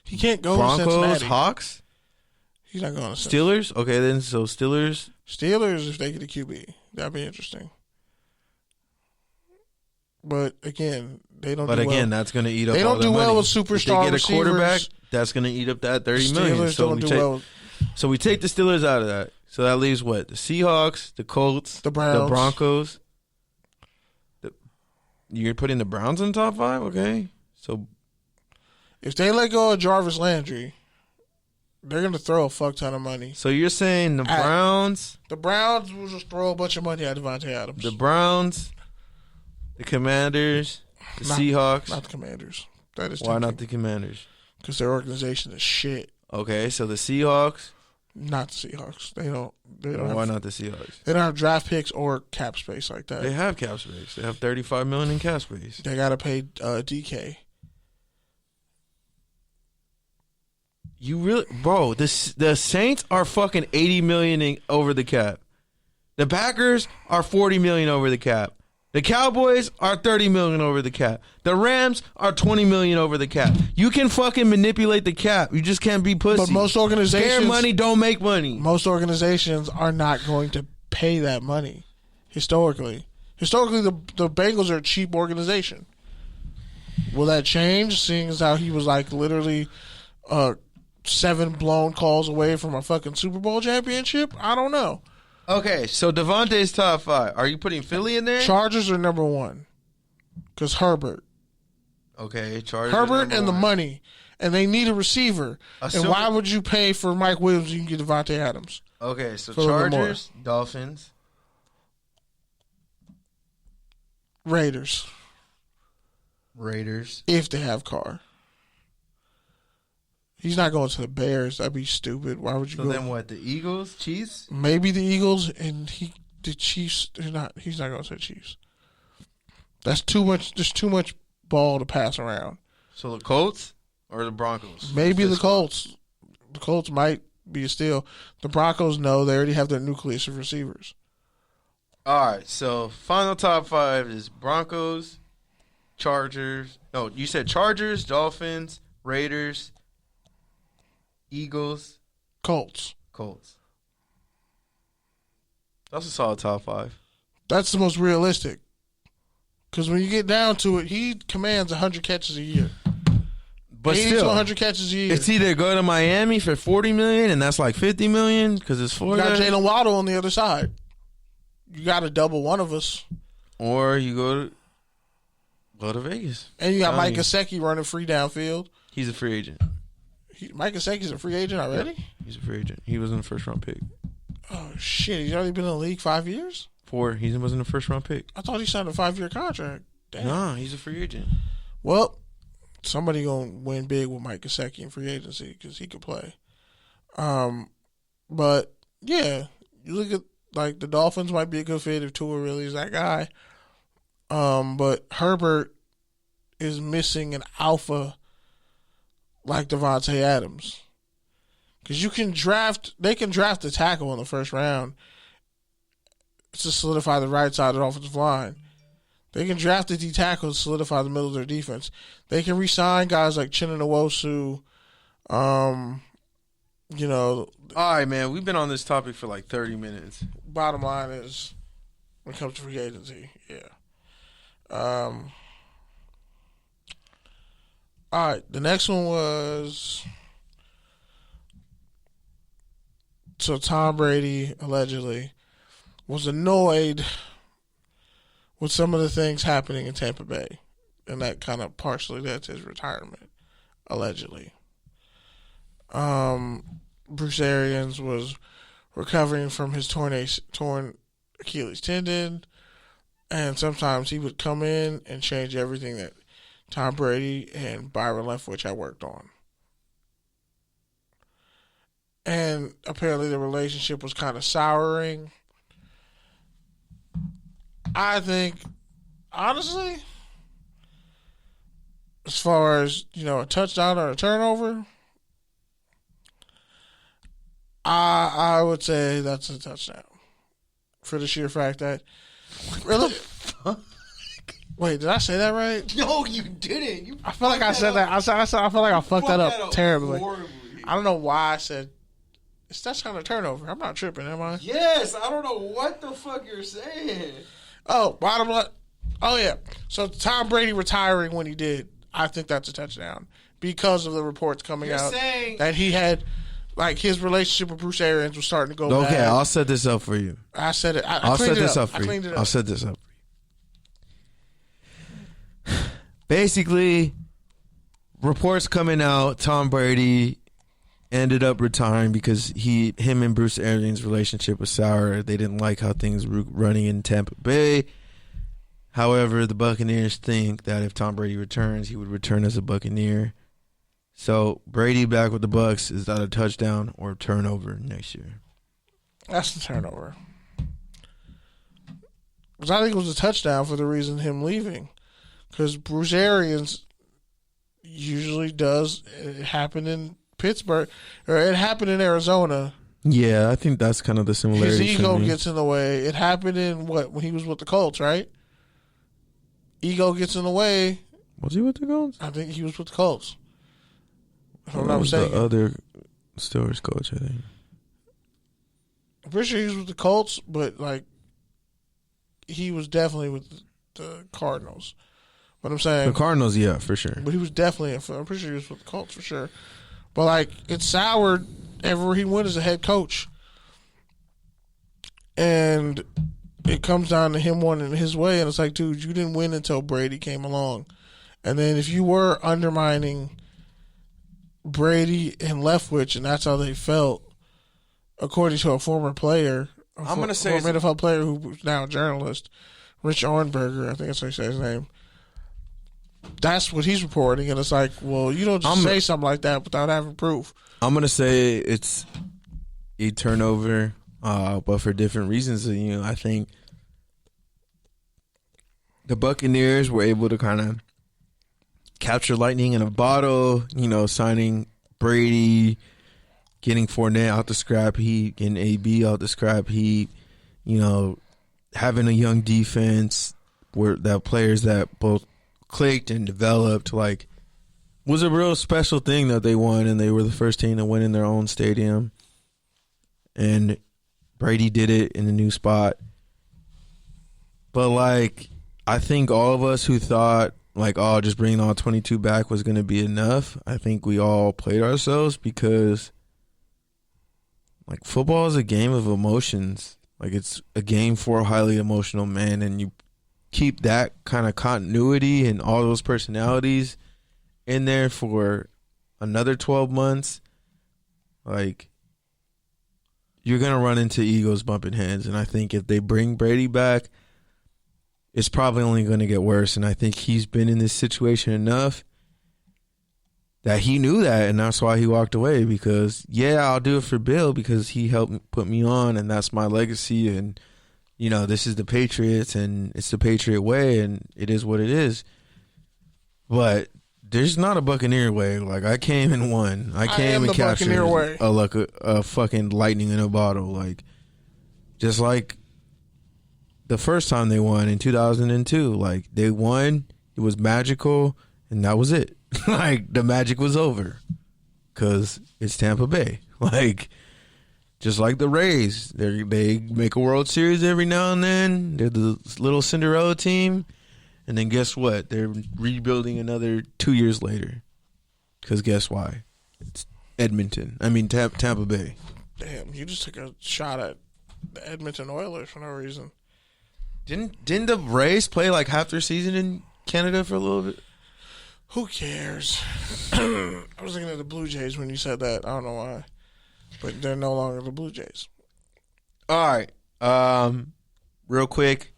He can't go Broncos, to Cincinnati. Hawks. He's not going to Steelers. Okay, then so Steelers. Steelers, if they get a QB, that'd be interesting. But again, they don't. That's going to eat up. They don't all their do well money. with superstar if they get a receivers. Quarterback, that's going to eat up that $30 million. So we take the Steelers out of that. So that leaves what? The Seahawks, the Colts, the Browns, the Broncos. You're putting the Browns in the top 5, okay? So if they let go of Jarvis Landry, they're going to throw a fuck ton of money. So you're saying the Browns will just throw a bunch of money at Devontae Adams. The Browns. The Commanders, the Seahawks. Not the Commanders. That is why not the Commanders? Because their organization is shit. Okay, so the Seahawks. Not the Seahawks. They don't. Why not the Seahawks? They don't have draft picks or cap space like that. They have cap space. They have $35 million in cap space. They got to pay DK. You really, bro? The Saints are fucking $80 million over the cap. The Packers are $40 million over the cap. The Cowboys are $30 million over the cap. The Rams are $20 million over the cap. You can fucking manipulate the cap. You just can't be pussy. But most organizations, spare money don't make money. Most organizations are not going to pay that money. Historically, the Bengals are a cheap organization. Will that change? Seeing as how he was like literally 7 blown calls away from a fucking Super Bowl championship. I don't know. Okay, so Devontae's top 5. Are you putting Philly in there? Chargers are number 1 because Herbert. Okay, Chargers. Herbert and the money, and they need a receiver. And why would you pay for Mike Williams? You can get Devontae Adams. Okay, so Chargers, Dolphins, Raiders. If they have Carr. He's not going to the Bears. That'd be stupid. Why would you go? So then what? The Eagles, Chiefs? Maybe the Eagles and the Chiefs. He's not going to the Chiefs. That's too much. There's too much ball to pass around. So the Colts or the Broncos? Maybe the Colts. The Colts might be a steal. The Broncos, no. They already have their nucleus of receivers. All right, so final top 5 is Broncos, Chargers. No, you said Chargers, Dolphins, Raiders, Eagles, Colts. Colts. That's a solid top 5. That's the most realistic. Because when you get down to it, he commands 100 catches a year. But 80 still, to 100 catches a year. it's either go to Miami for $40 million, and that's like $50 million because it's You Florida. got Jalen Waddle on the other side. You got to double one of us. Or you go to Vegas. And you got Mike Gesicki running free downfield. He's a free agent. Mike Gesicki's a free agent already? Yeah, he's a free agent. He was in the first round pick. Oh, shit. He's already been in the league 5 years? 4. He was in the first round pick. I thought he signed a 5-year contract. Damn. Nah, he's a free agent. Well, somebody going to win big with Mike Gesicki in free agency because he could play. But, yeah, you look at, like, the Dolphins might be a good fit if Tua really is that guy. But Herbert is missing an alpha like Devontae Adams. Because they can draft a tackle in the first round to solidify the right side of the offensive line. They can draft a D tackle to solidify the middle of their defense. They can re-sign guys like Chinna Nwosu. All right, man. We've been on this topic for like 30 minutes. Bottom line is, when it comes to free agency, yeah. All right, the next one was, so Tom Brady allegedly was annoyed with some of the things happening in Tampa Bay, and that kind of partially led to his retirement, allegedly. Bruce Arians was recovering from his torn Achilles tendon, and sometimes he would come in and change everything that Tom Brady and Byron Leftwich had worked on. And apparently the relationship was kind of souring. I think, honestly, as far as, a touchdown or a turnover, I would say that's a touchdown. For the sheer fact that, really? Wait, did I say that right? No, you didn't. I feel like I said that. I feel like I fucked that up terribly. Horribly. I don't know why I said it's touchdown or turnover. I'm not tripping, am I? Yes, I don't know what the fuck you're saying. Oh, bottom line. Oh, yeah. So Tom Brady retiring when he did, I think that's a touchdown because of the reports coming out that he had, like, his relationship with Bruce Arians was starting to go bad. Okay, I'll set this up for you. I said it. I'll set this up for you. I'll set this up for you. Basically, reports coming out, Tom Brady ended up retiring because him and Bruce Arians' relationship was sour. They didn't like how things were running in Tampa Bay. However, the Buccaneers think that if Tom Brady returns, he would return as a Buccaneer. So Brady back with the Bucs, is that a touchdown or turnover next year? That's the turnover. Because I think it was a touchdown for the reason him leaving. Because Bruce Arians usually does. It happened in Pittsburgh, or it happened in Arizona. Yeah, I think that's kind of the similarity. His ego gets in the way. It happened in when he was with the Colts, right? Ego gets in the way. Was he with the Colts? I think he was with the Colts. If I'm that not was mistaken. the other Steelers coach, I think. I'm pretty sure he was with the Colts, but like he was definitely with the Cardinals. What I'm saying, the Cardinals, yeah, for sure. But he was definitely. I'm pretty sure he was with the Colts for sure. But like it soured everywhere he went as a head coach, and it comes down to him wanting his way. And it's like, dude, you didn't win until Brady came along, and then if you were undermining Brady and Leftwich, and that's how they felt, according to a former player, I'm going to say former NFL player who's now a journalist, Rich Ornberger, I think that's how you say his name. That's what he's reporting, and it's like, well, you don't just say something like that without having proof. I'm going to say it's a turnover, but for different reasons. I think the Buccaneers were able to kind of capture lightning in a bottle, signing Brady, getting Fournette out the scrap heap, getting AB out the scrap heap, having a young defense where that players that both clicked and developed, like, was a real special thing that they won, and they were the first team to win in their own stadium. And Brady did it in the new spot. But, like, I think all of us who thought, like, oh, just bringing all 22 back was going to be enough, I think we all played ourselves because, like, football is a game of emotions. Like, it's a game for highly emotional men, and you keep that kind of continuity and all those personalities in there for another 12 months, like, you're going to run into egos bumping heads. And I think if they bring Brady back, it's probably only going to get worse. And I think he's been in this situation enough that he knew that, and that's why he walked away. Because, yeah, I'll do it for Bill because he helped put me on, and that's my legacy. And, you know, this is the Patriots, and it's the Patriot way, and it is what it is. But there's not a Buccaneer way. Like, I came and won. I came and captured a fucking lightning in a bottle. Like, just like the first time they won in 2002. Like, they won. It was magical, and that was it. Like, the magic was over because it's Tampa Bay. Like, just like the Rays. They make a World Series every now and then. They're the little Cinderella team. And then guess what? They're rebuilding another 2 years later. Because guess why? It's Tampa Bay. Damn, you just took a shot at the Edmonton Oilers for no reason. Didn't the Rays play like half their season in Canada for a little bit? Who cares? I was thinking of the Blue Jays when you said that. I don't know why. But they're no longer the Blue Jays. All right. Real quick.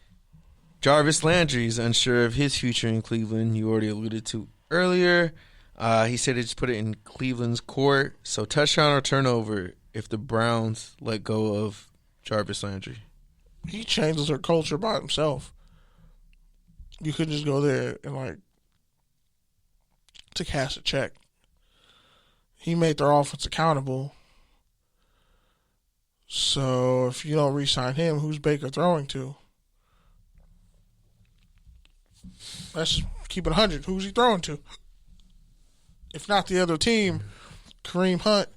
Jarvis Landry is unsure of his future in Cleveland. You already alluded to earlier. He said he just put it in Cleveland's court. So touchdown or turnover if the Browns let go of Jarvis Landry. He changes their culture by himself. You could just go there and, like, to cash a check. He made their offense accountable. So if you don't re-sign him, who's Baker throwing to? Let's just keep it 100. Who's he throwing to? If not the other team, Kareem Hunt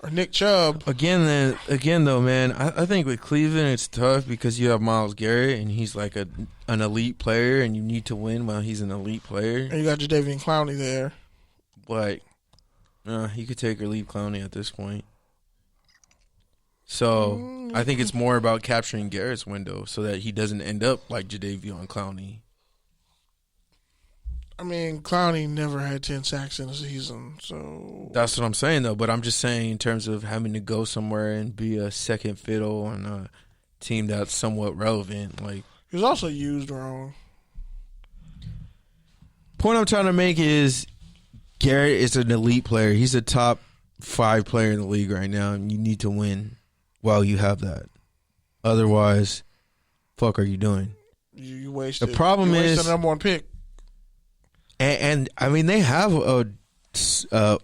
or Nick Chubb. Again, though, man, I think with Cleveland it's tough because you have Myles Garrett and he's like an elite player, and you need to win while he's an elite player. And you got Jadeveon Clowney there. But he could take or leave Clowney at this point. So I think it's more about capturing Garrett's window so that he doesn't end up like Jadeveon Clowney. I mean, Clowney never had 10 sacks in a season, so... That's what I'm saying, though. But I'm just saying in terms of having to go somewhere and be a second fiddle on a team that's somewhat relevant. Like, he was also used wrong. Point I'm trying to make is Garrett is an elite player. He's a top 5 player in the league right now, and you need to win while you have that. Otherwise, fuck are you doing? You wasted. The problem is the number one pick. And I mean, they have a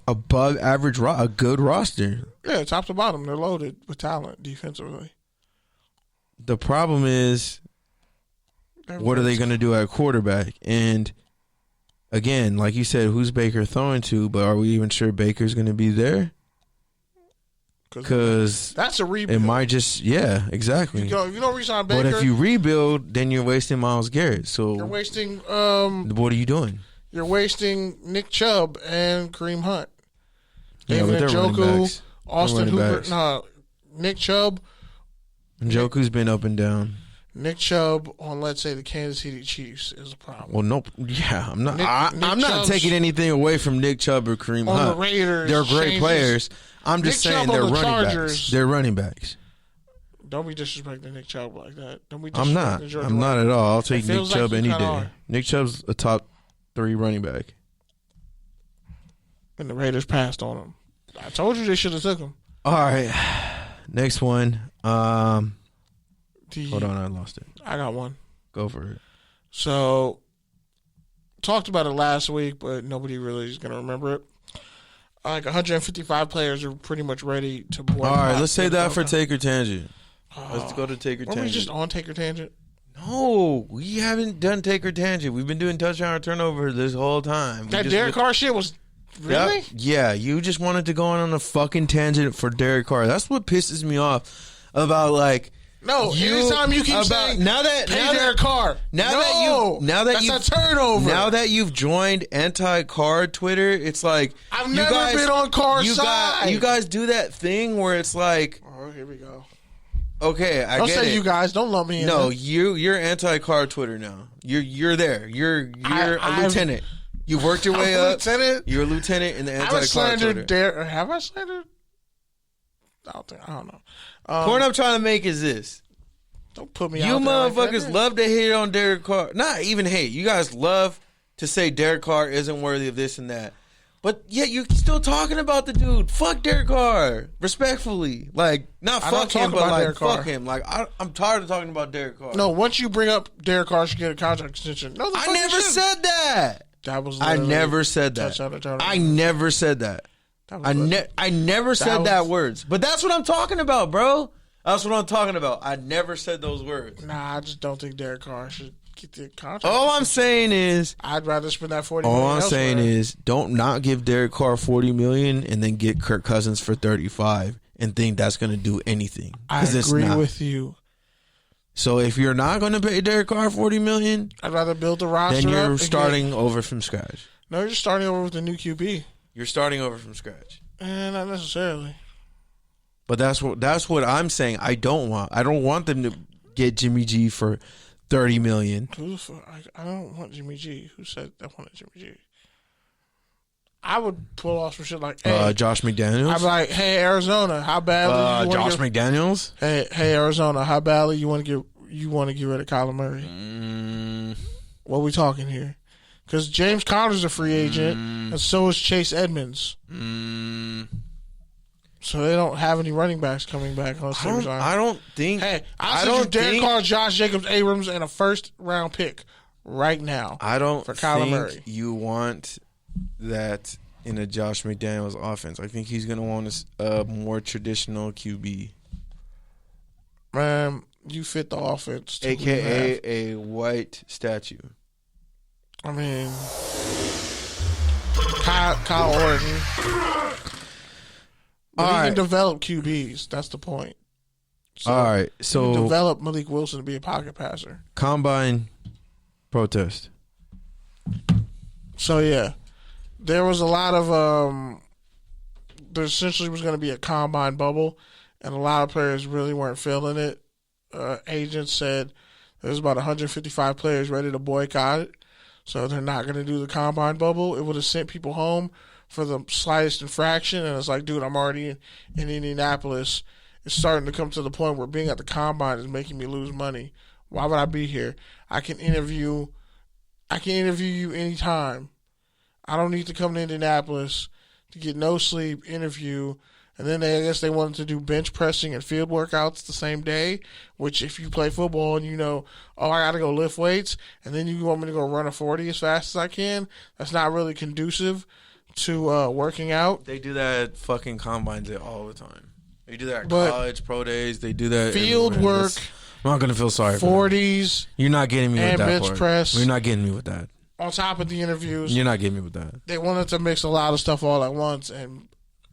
above average, a good roster. Yeah, top to bottom, they're loaded with talent defensively. The problem is, what are they going to do at quarterback? And again, like you said, who's Baker throwing to? But are we even sure Baker's going to be there? Because that's a rebuild. It might just, exactly. If you don't resign Baker, but if you rebuild, then you're wasting Myles Garrett. So you're wasting. What are you doing? You're wasting Nick Chubb and Kareem Hunt. David Njoku, Austin Hooper. Nick Chubb. Njoku's been up and down. Nick Chubb on, let's say, the Kansas City Chiefs is a problem. Well, nope. Yeah, I'm not. I'm not taking anything away from Nick Chubb or Kareem Hunt. On the Raiders, they're great players. I'm just saying they're running backs. They're running backs. Don't be disrespecting Nick Chubb like that. Don't be I'm not. I'm not at all. I'll take Nick Chubb any day. Are. Nick Chubb's a top 3 running back. And the Raiders passed on him. I told you they should have took him. All right. Next one. Hold on, I lost it. I got one. Go for it. So, talked about it last week, but nobody really is going to remember it. Like 155 players are pretty much ready to boycott. All right, let's say that for Take or Tangent. Let's go to Taker Tangent. Are we just on Taker Tangent? No, we haven't done Taker Tangent. We've been doing touchdown or turnover this whole time. That Derek Carr shit was really? Yep. Yeah, you just wanted to go on a fucking tangent for Derek Carr. That's what pisses me off about anytime you keep saying Derek Carr. That's a turnover. Now that you've joined anti-Carr Twitter, it's like I've never been on Carr's side. You guys do that thing where it's like, oh, here we go. Okay, I don't get say it. You guys. Don't lump me in. No, you're anti-Carr Twitter now. You're there. You're a lieutenant. You've worked your way up. Lieutenant? You're a lieutenant in the anti-Carr Twitter. Have I slandered? I don't know. Point I'm trying to make is this. Don't put me you out there. You motherfuckers like love to hate on Derek Carr. Not even hate. You guys love to say Derek Carr isn't worthy of this and that. But yet you're still talking about the dude. Fuck Derek Carr. Respectfully. Like, not fuck him, but like, fuck him. Like, I'm tired of talking about Derek Carr. No, once you bring up Derek Carr should get a contract extension. No, I never said that. I never said that. I never said that. I never said that words. But that's what I'm talking about, bro. That's what I'm talking about. I never said those words. Nah, I just don't think Derek Carr should get the contract. All I'm saying is, I'd rather spend that $40 all million I'm elsewhere. saying is, don't not give Derek Carr $40 million and then get Kirk Cousins for $35 and think that's going to do anything. I agree with you. So if you're not going to pay Derek Carr $40 million, I'd rather build the roster. Then you're starting over from scratch. No, you're starting over with a new QB. You're starting over from scratch. Not necessarily. But that's what I'm saying. I don't want them to get Jimmy G for $30 million. I don't want Jimmy G. Who said I wanted Jimmy G? I would pull off some shit like, hey, Josh McDaniels. I'd be like, hey, Arizona, how badly you want to get McDaniels? Hey, Arizona, how badly you want to get rid of Kyler Murray? What are we talking here? Because James Conner's a free agent, and so is Chase Edmonds. So they don't have any running backs coming back unless they resign. I don't think. Hey, I send you Derek Carr, Josh Jacobs, Abrams, and a first-round pick right now. I don't for Kyler think Murray. You want that in a Josh McDaniels offense. I think he's going to want a more traditional QB. Man, you fit the offense. AKA a white statue. I mean, Kyle Orton. But he can develop QBs. That's the point. So all right. So develop Malik Wilson to be a pocket passer. Combine protest. So, yeah. There was a lot of there essentially was going to be a combine bubble, and a lot of players really weren't feeling it. Agents said there's about 155 players ready to boycott it, so they're not going to do the combine bubble. It would have sent people home for the slightest infraction, and it's like, dude, I'm already in Indianapolis. It's starting to come to the point where being at the combine is making me lose money. Why would I be here? I can interview you anytime. I don't need to come to Indianapolis to get no sleep, interview, and then I guess they wanted to do bench pressing and field workouts the same day, which if you play football and you know, I got to go lift weights, and then you want me to go run a 40 as fast as I can, that's not really conducive to working out. They do that at fucking combines all the time. They do that at college, pro days. They do that field work. I'm not going to feel sorry for 40s. You're not getting me with that bench press. You're not getting me with that. On top of the interviews. You're not getting me with that. They wanted to mix a lot of stuff all at once, and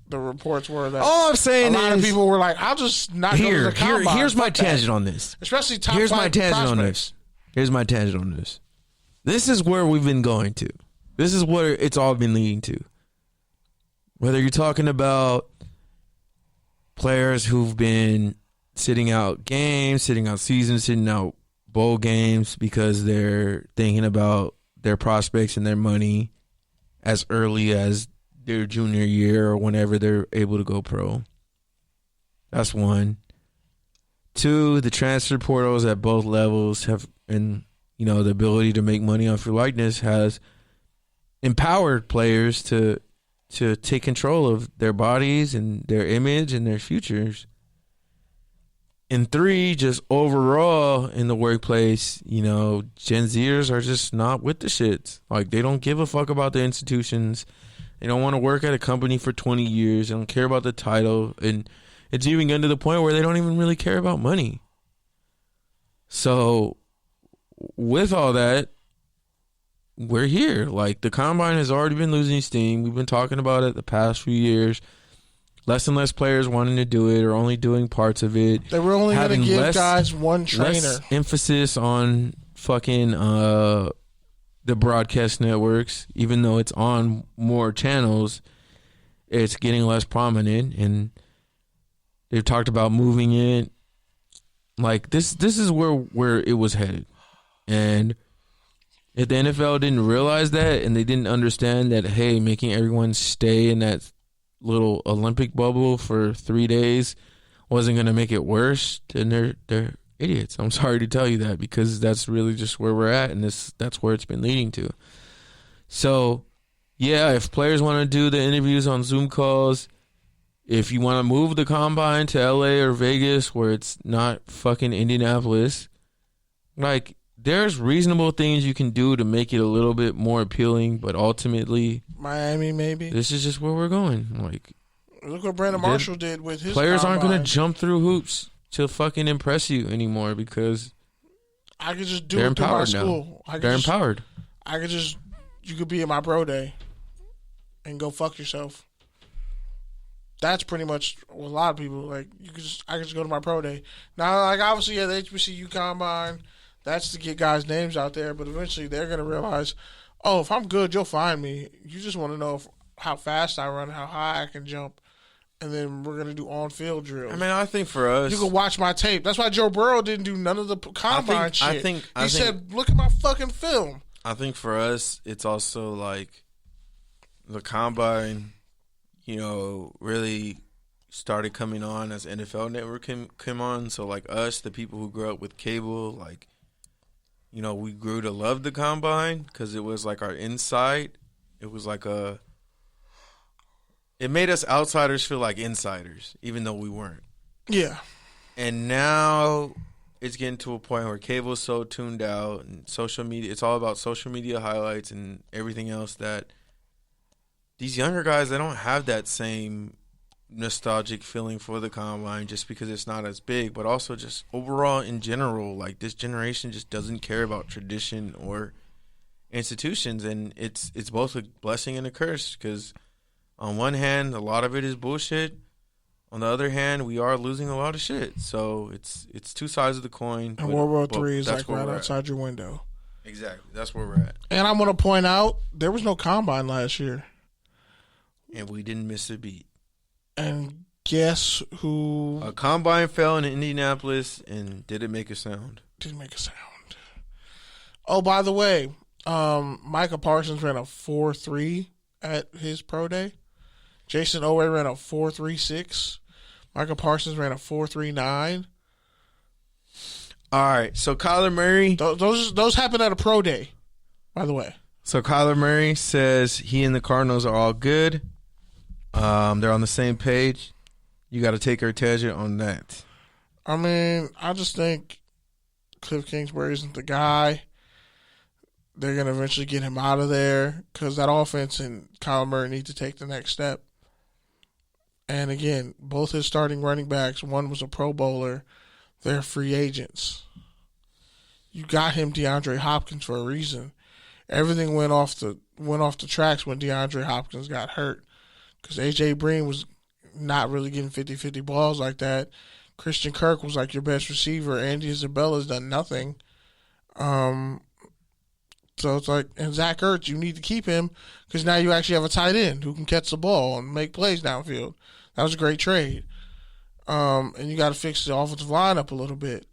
the reports were that all I'm saying a lot of people were like, I'll just not go to the combine. Here's my tangent on this. Especially top Here's five my tangent on this. Here's my tangent on this. This is where we've been going to. This is where it's all been leading to. Whether you're talking about players who've been sitting out games, sitting out seasons, sitting out bowl games because they're thinking about their prospects and their money as early as their junior year or whenever they're able to go pro. That's one. Two, the transfer portals at both levels have, and the ability to make money off your likeness has empowered players to take control of their bodies and their image and their futures. And three, just overall in the workplace, Gen Zers are just not with the shits. Like, they don't give a fuck about the institutions. They don't want to work at a company for 20 years. They don't care about the title. And, it's even gotten to the point where they don't even really care about money. So with all that, we're here. Like, the combine has already been losing steam. We've been talking about it the past few years. Less and less players wanting to do it or only doing parts of it. They were only going to give guys one trainer. Less emphasis on fucking the broadcast networks, even though it's on more channels, it's getting less prominent. And they've talked about moving it. Like, this is where it was headed. And if the NFL didn't realize that and they didn't understand that, hey, making everyone stay in that little Olympic bubble for 3 days wasn't going to make it worse, then they're idiots. I'm sorry to tell you that, because that's really just where we're at, and that's where it's been leading to. So, yeah, if players want to do the interviews on Zoom calls, if you want to move the combine to LA or Vegas where it's not fucking Indianapolis, like, there's reasonable things you can do to make it a little bit more appealing, but ultimately, Miami, maybe. This is just where we're going. Like, look what Brandon Marshall did with his players combine. aren't going to jump through hoops to fucking impress you anymore because I could just do it through my school. They're empowered. I could just, you could be at my pro day and go fuck yourself. That's pretty much what a lot of people like. I could just go to my pro day now. Like, obviously, yeah, the HBCU combine. That's to get guys' names out there, but eventually they're going to realize, oh, if I'm good, you'll find me. You just want to know how fast I run, how high I can jump, and then we're going to do on-field drills. I mean, I think for us... You can watch my tape. That's why Joe Burrow didn't do none of the combine shit. He said, look at my fucking film. I think for us, it's also like the combine, really started coming on as NFL Network came on. So, like, us, the people who grew up with cable, like... we grew to love the combine because it was like our insight. It was like it made us outsiders feel like insiders, even though we weren't. Yeah. And now it's getting to a point where cable's so tuned out and social media, it's all about social media highlights and everything else that these younger guys, they don't have that same nostalgic feeling for the combine just because it's not as big, but also just overall in general, like, this generation just doesn't care about tradition or institutions, and it's both a blessing and a curse because on one hand a lot of it is bullshit, on the other hand we are losing a lot of shit, so it's two sides of the coin. And World War III is like right outside your window. Exactly, that's where we're at. And I'm going to point out there was no combine last year, and we didn't miss a beat. And guess who? A combine fell in Indianapolis, and did it make a sound? Didn't make a sound. Oh, by the way, Micah Parsons ran a 4.3 at his pro day. Jason Owe ran a 4.36. Micah Parsons ran a 4.39. All right, so Kyler Murray. Those happened at a pro day, by the way. So Kyler Murray says he and the Cardinals are all good. They're on the same page. You got to take our tangent on that. I mean, I just think Cliff Kingsbury isn't the guy. They're going to eventually get him out of there because that offense and Kyler Murray need to take the next step. And again, both his starting running backs, one was a Pro Bowler. They're free agents. You got him DeAndre Hopkins for a reason. Everything went off the tracks when DeAndre Hopkins got hurt. Because A.J. Breen was not really getting 50-50 balls like that. Christian Kirk was like your best receiver. Andy Isabella's done nothing. So it's like, and Zach Ertz, you need to keep him because now you actually have a tight end who can catch the ball and make plays downfield. That was a great trade. And you got to fix the offensive line up a little bit.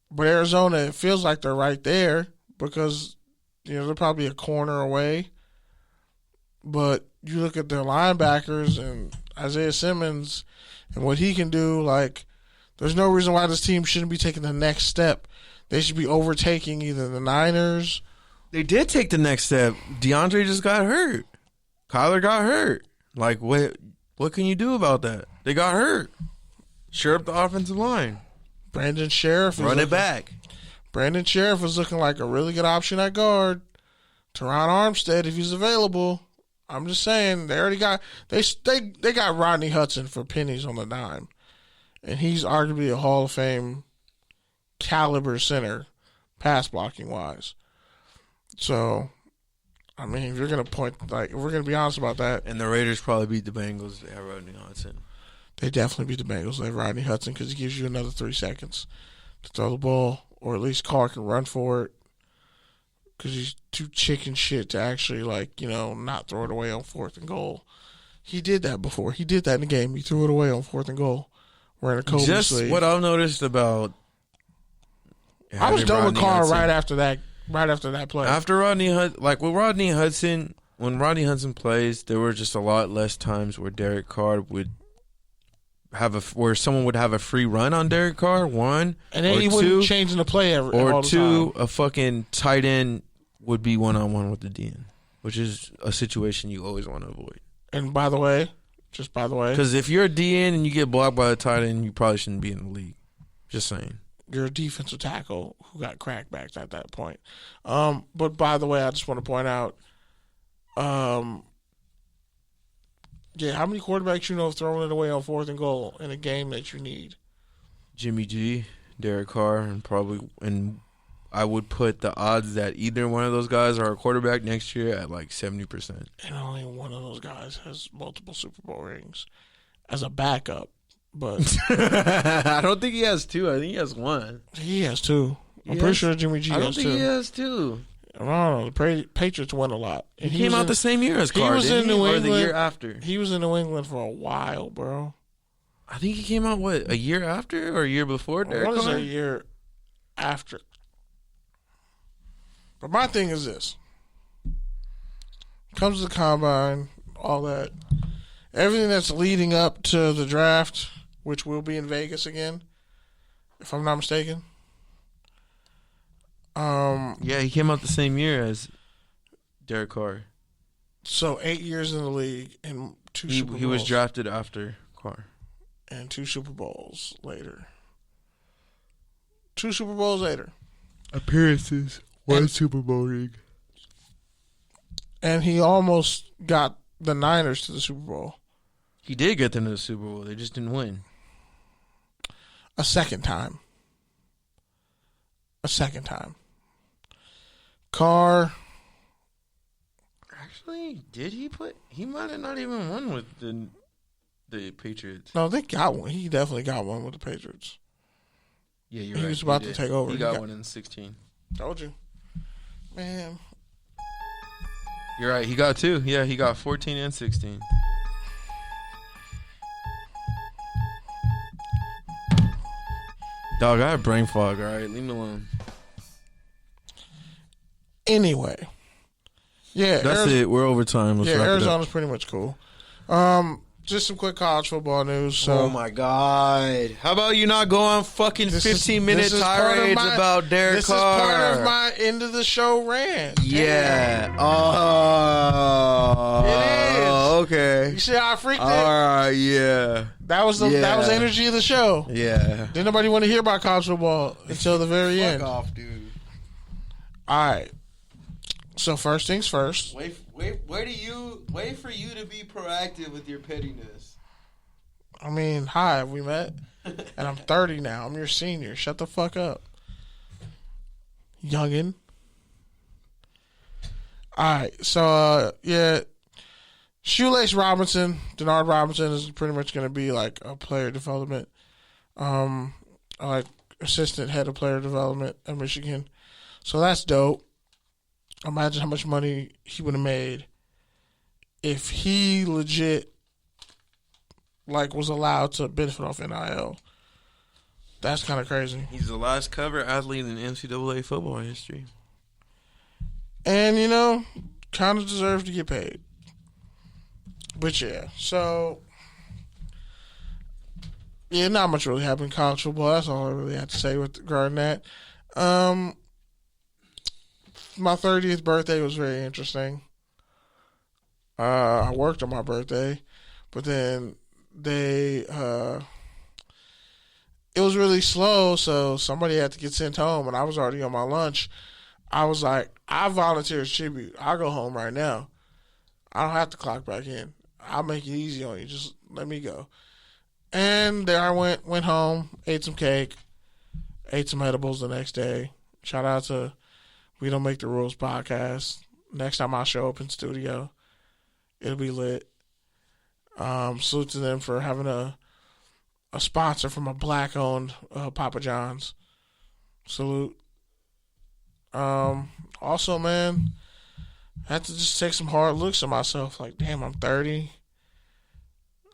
But Arizona, it feels like they're right there because, they're probably a corner away. But you look at their linebackers and Isaiah Simmons and what he can do, like, there's no reason why this team shouldn't be taking the next step. They should be overtaking either the Niners. They did take the next step. DeAndre just got hurt. Kyler got hurt. Like, what can you do about that? They got hurt. Shore up the offensive line. Brandon Sheriff. Run it back. Brandon Sheriff is looking like a really good option at guard. Teron Armstead, if he's available. I'm just saying, they already got they got Rodney Hudson for pennies on the dime. and he's arguably a Hall of Fame caliber center, pass blocking wise. So, I mean, if you're gonna if we're gonna be honest about that, and the Raiders probably beat the Bengals. They have Rodney Hudson. They definitely beat the Bengals. They have Rodney Hudson because he gives you another 3 seconds to throw the ball, or at least Carr can run for it because he's too chicken shit to actually not throw it away on 4th and goal. He did that before. He did that in the game. He threw it away on 4th and goal. Wearing a Kobe sleeve. What I've noticed about, I was done with Carr right after that play. After with Rodney Hudson, when Rodney Hudson plays, there were just a lot less times where Derek Carr would where someone would have a free run on Derek Carr, one, and then he wouldn't change the play all the two, time. A fucking tight end would be one-on-one with the DN, which is a situation you always want to avoid. And by the way, because if you're a DN and you get blocked by a tight end, you probably shouldn't be in the league. Just saying. You're a defensive tackle who got crackbacks at that point. But by the way, I just want to point out, how many quarterbacks throwing it away on 4th and goal in a game that you need? Jimmy G, Derek Carr, and I would put the odds that either one of those guys are a quarterback next year at like 70%. And only one of those guys has multiple Super Bowl rings as a backup. But I don't think he has 2. I think he has 1. He has 2. I'm pretty sure Jimmy G has 2. I don't think he has 2. I don't know. The Patriots won a lot. And he came out the same year as Carr. He was in New England. Or the year after. He was in New England for a while, bro. I think he came out, a year after or a year before Derek Carr? What is a year after? But my thing is this. Comes to the combine, all that. Everything that's leading up to the draft, which will be in Vegas again, if I'm not mistaken. Yeah, he came out the same year as Derek Carr. So 8 years in the league and 2 Super Bowls. He was drafted after Carr. And 2 Super Bowls later. 2 Super Bowls later. Appearances. 1 Super Bowl ring. And he almost got the Niners to the Super Bowl. He did get them to the Super Bowl. They just didn't win. A second time. Carr. Actually, did he play? He might have not even won with the Patriots. No, they got one. He definitely got one with the Patriots. Yeah, you're right. He was about to take over. He got one in 16. Told you. Man. You're right. He got 2. Yeah, he got 14 and 16. Dog, I have brain fog, all right? Leave me alone. Anyway. Yeah. That's it. We're over time. Let's wrap it up. Arizona's pretty much cool. Just some quick college football news. So. Oh, my God. How about you not go on fucking 15-minute tirades about Derek Carr? This is part of my end of the show rant. Yeah. Damn. Oh. It is. Okay. You see how I freaked it? All right, yeah. That was the energy of the show. Yeah. Didn't nobody want to hear about college football until the very end. Fuck off, dude. All right. So first things first. Wait for you to be proactive with your pettiness. I mean, hi, we met. And I'm 30 now. I'm your senior. Shut the fuck up. Youngin. All right. So, Shoelace Robinson, Denard Robinson is pretty much going to be like a player development. Like assistant head of player development at Michigan. So that's dope. Imagine how much money he would have made if he legit was allowed to benefit off NIL. That's kind of crazy. He's the last cover athlete in NCAA football history. And, kind of deserves to get paid. But, yeah. So, not much really happened in college football. That's all I really have to say regarding that. My 30th birthday was very interesting. I worked on my birthday, but then it was really slow, so somebody had to get sent home, and I was already on my lunch. I was like, I volunteer as tribute. I'll go home right now. I don't have to clock back in. I'll make it easy on you. Just let me go. And there I went home, ate some cake, ate some edibles the next day. Shout out to We Don't Make the Rules podcast. Next time I show up in studio, it'll be lit. Salute to them for having a sponsor from a black-owned Papa John's. Salute. Also, man, I had to just take some hard looks at myself. Like, damn, I'm 30.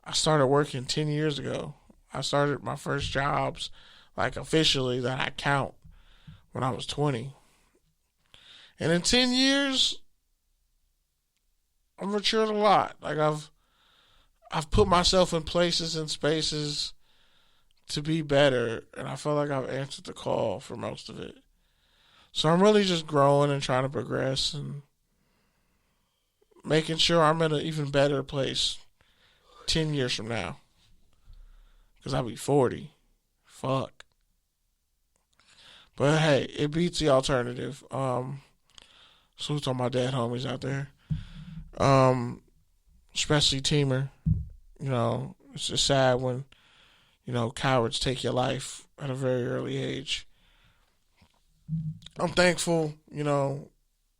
I started working 10 years ago. I started my first jobs, like, officially that I count, when I was 20. And in 10 years, I've matured a lot. Like, I've put myself in places and spaces to be better, and I feel like I've answered the call for most of it. So I'm really just growing and trying to progress and making sure I'm in an even better place 10 years from now. Because I'll be 40. Fuck. But hey, it beats the alternative. Salute to all my dad homies out there. Especially Teamer. You know, it's just sad when, you know, cowards take your life at a very early age. I'm thankful, you know,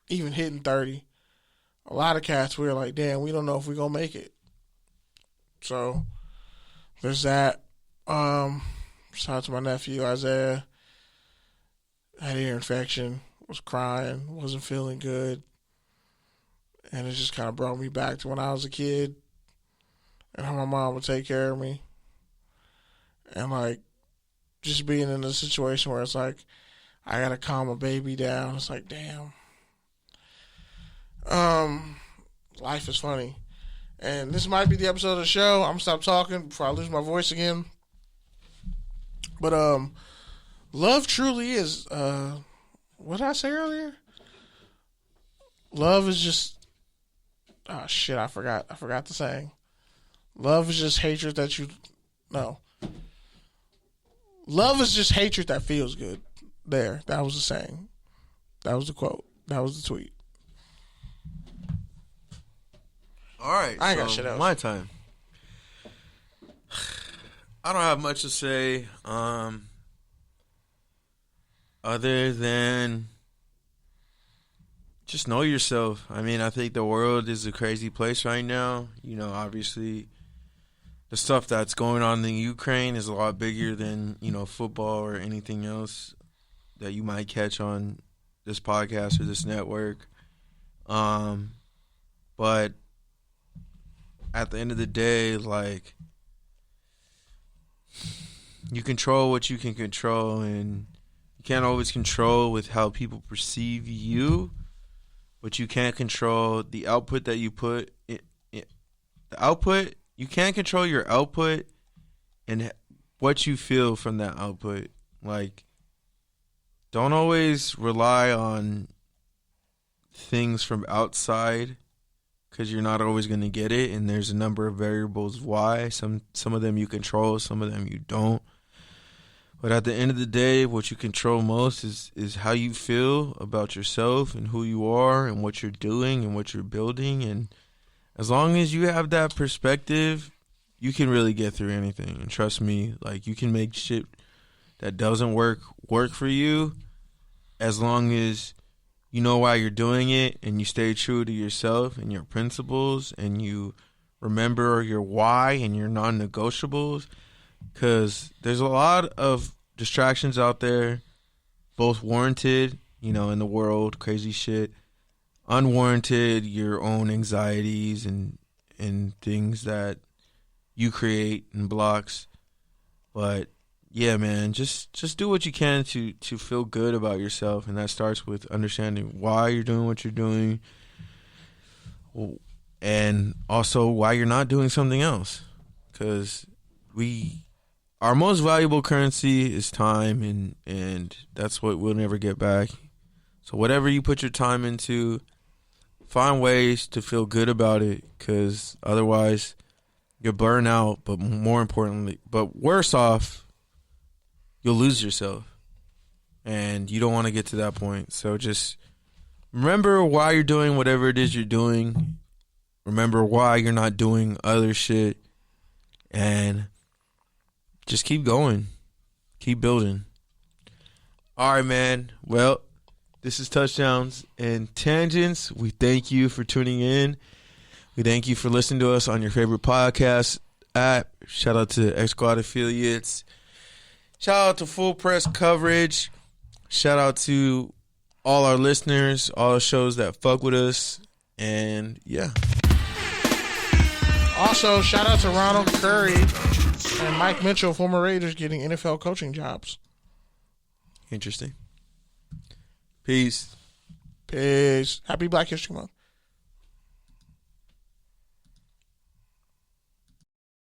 even hitting 30. A lot of cats, we were like, damn, we don't know if we're going to make it. So, there's that. Shout out to my nephew, Isaiah. Had ear infection, was crying, wasn't feeling good. And it just kind of brought me back to when I was a kid and how my mom would take care of me. And, like, just being in a situation where it's like, I got to calm a baby down. It's like, damn. Life is funny. And this might be the episode of the show. I'm going to stop talking before I lose my voice again. But, love truly is, what did I say earlier? Love is just, oh shit, I forgot the saying. Love is just hatred that you, no. Love is just hatred that feels good. There, that was the saying. That was the quote. That was the tweet. All right, I ain't got shit else. My time. I don't have much to say, other than just know yourself. I mean, I think the world is a crazy place right now. You know, obviously, the stuff that's going on in Ukraine is a lot bigger than, you know, football or anything else that you might catch on this podcast or this network. But at the end of the day, like, you control what you can control, and you can't always control with how people perceive you, but you can't control the output that you put in. The output, you can't control your output and what you feel from that output. Like, don't always rely on things from outside, because you're not always going to get it, and there's a number of variables why. Some of them you control, some of them you don't. But at the end of the day, what you control most is how you feel about yourself and who you are and what you're doing and what you're building. And as long as you have that perspective, you can really get through anything. And trust me, like, you can make shit that doesn't work for you, as long as you know why you're doing it and you stay true to yourself and your principles and you remember your why and your non-negotiables. Because there's a lot of distractions out there, both warranted, you know, in the world, crazy shit, unwarranted, your own anxieties and things that you create and blocks. But yeah, man, just do what you can to feel good about yourself, and that starts with understanding why you're doing what you're doing, and also why you're not doing something else. Because our most valuable currency is time, and that's what we'll never get back. So whatever you put your time into, find ways to feel good about it, because otherwise you'll burn out, but more importantly, but worse off, you'll lose yourself, and you don't want to get to that point. So just remember why you're doing whatever it is you're doing. Remember why you're not doing other shit, and just keep going. Keep building. All right, man. Well, this is Touchdowns and Tangents. We thank you for tuning in. We thank you for listening to us on your favorite podcast app. Shout out to X Squad affiliates. Shout out to Full Press Coverage. Shout out to all our listeners, all the shows that fuck with us. And, yeah. Also, shout out to Ronald Curry and Mike Mitchell, former Raiders, getting NFL coaching jobs. Interesting. Peace. Peace. Happy Black History Month.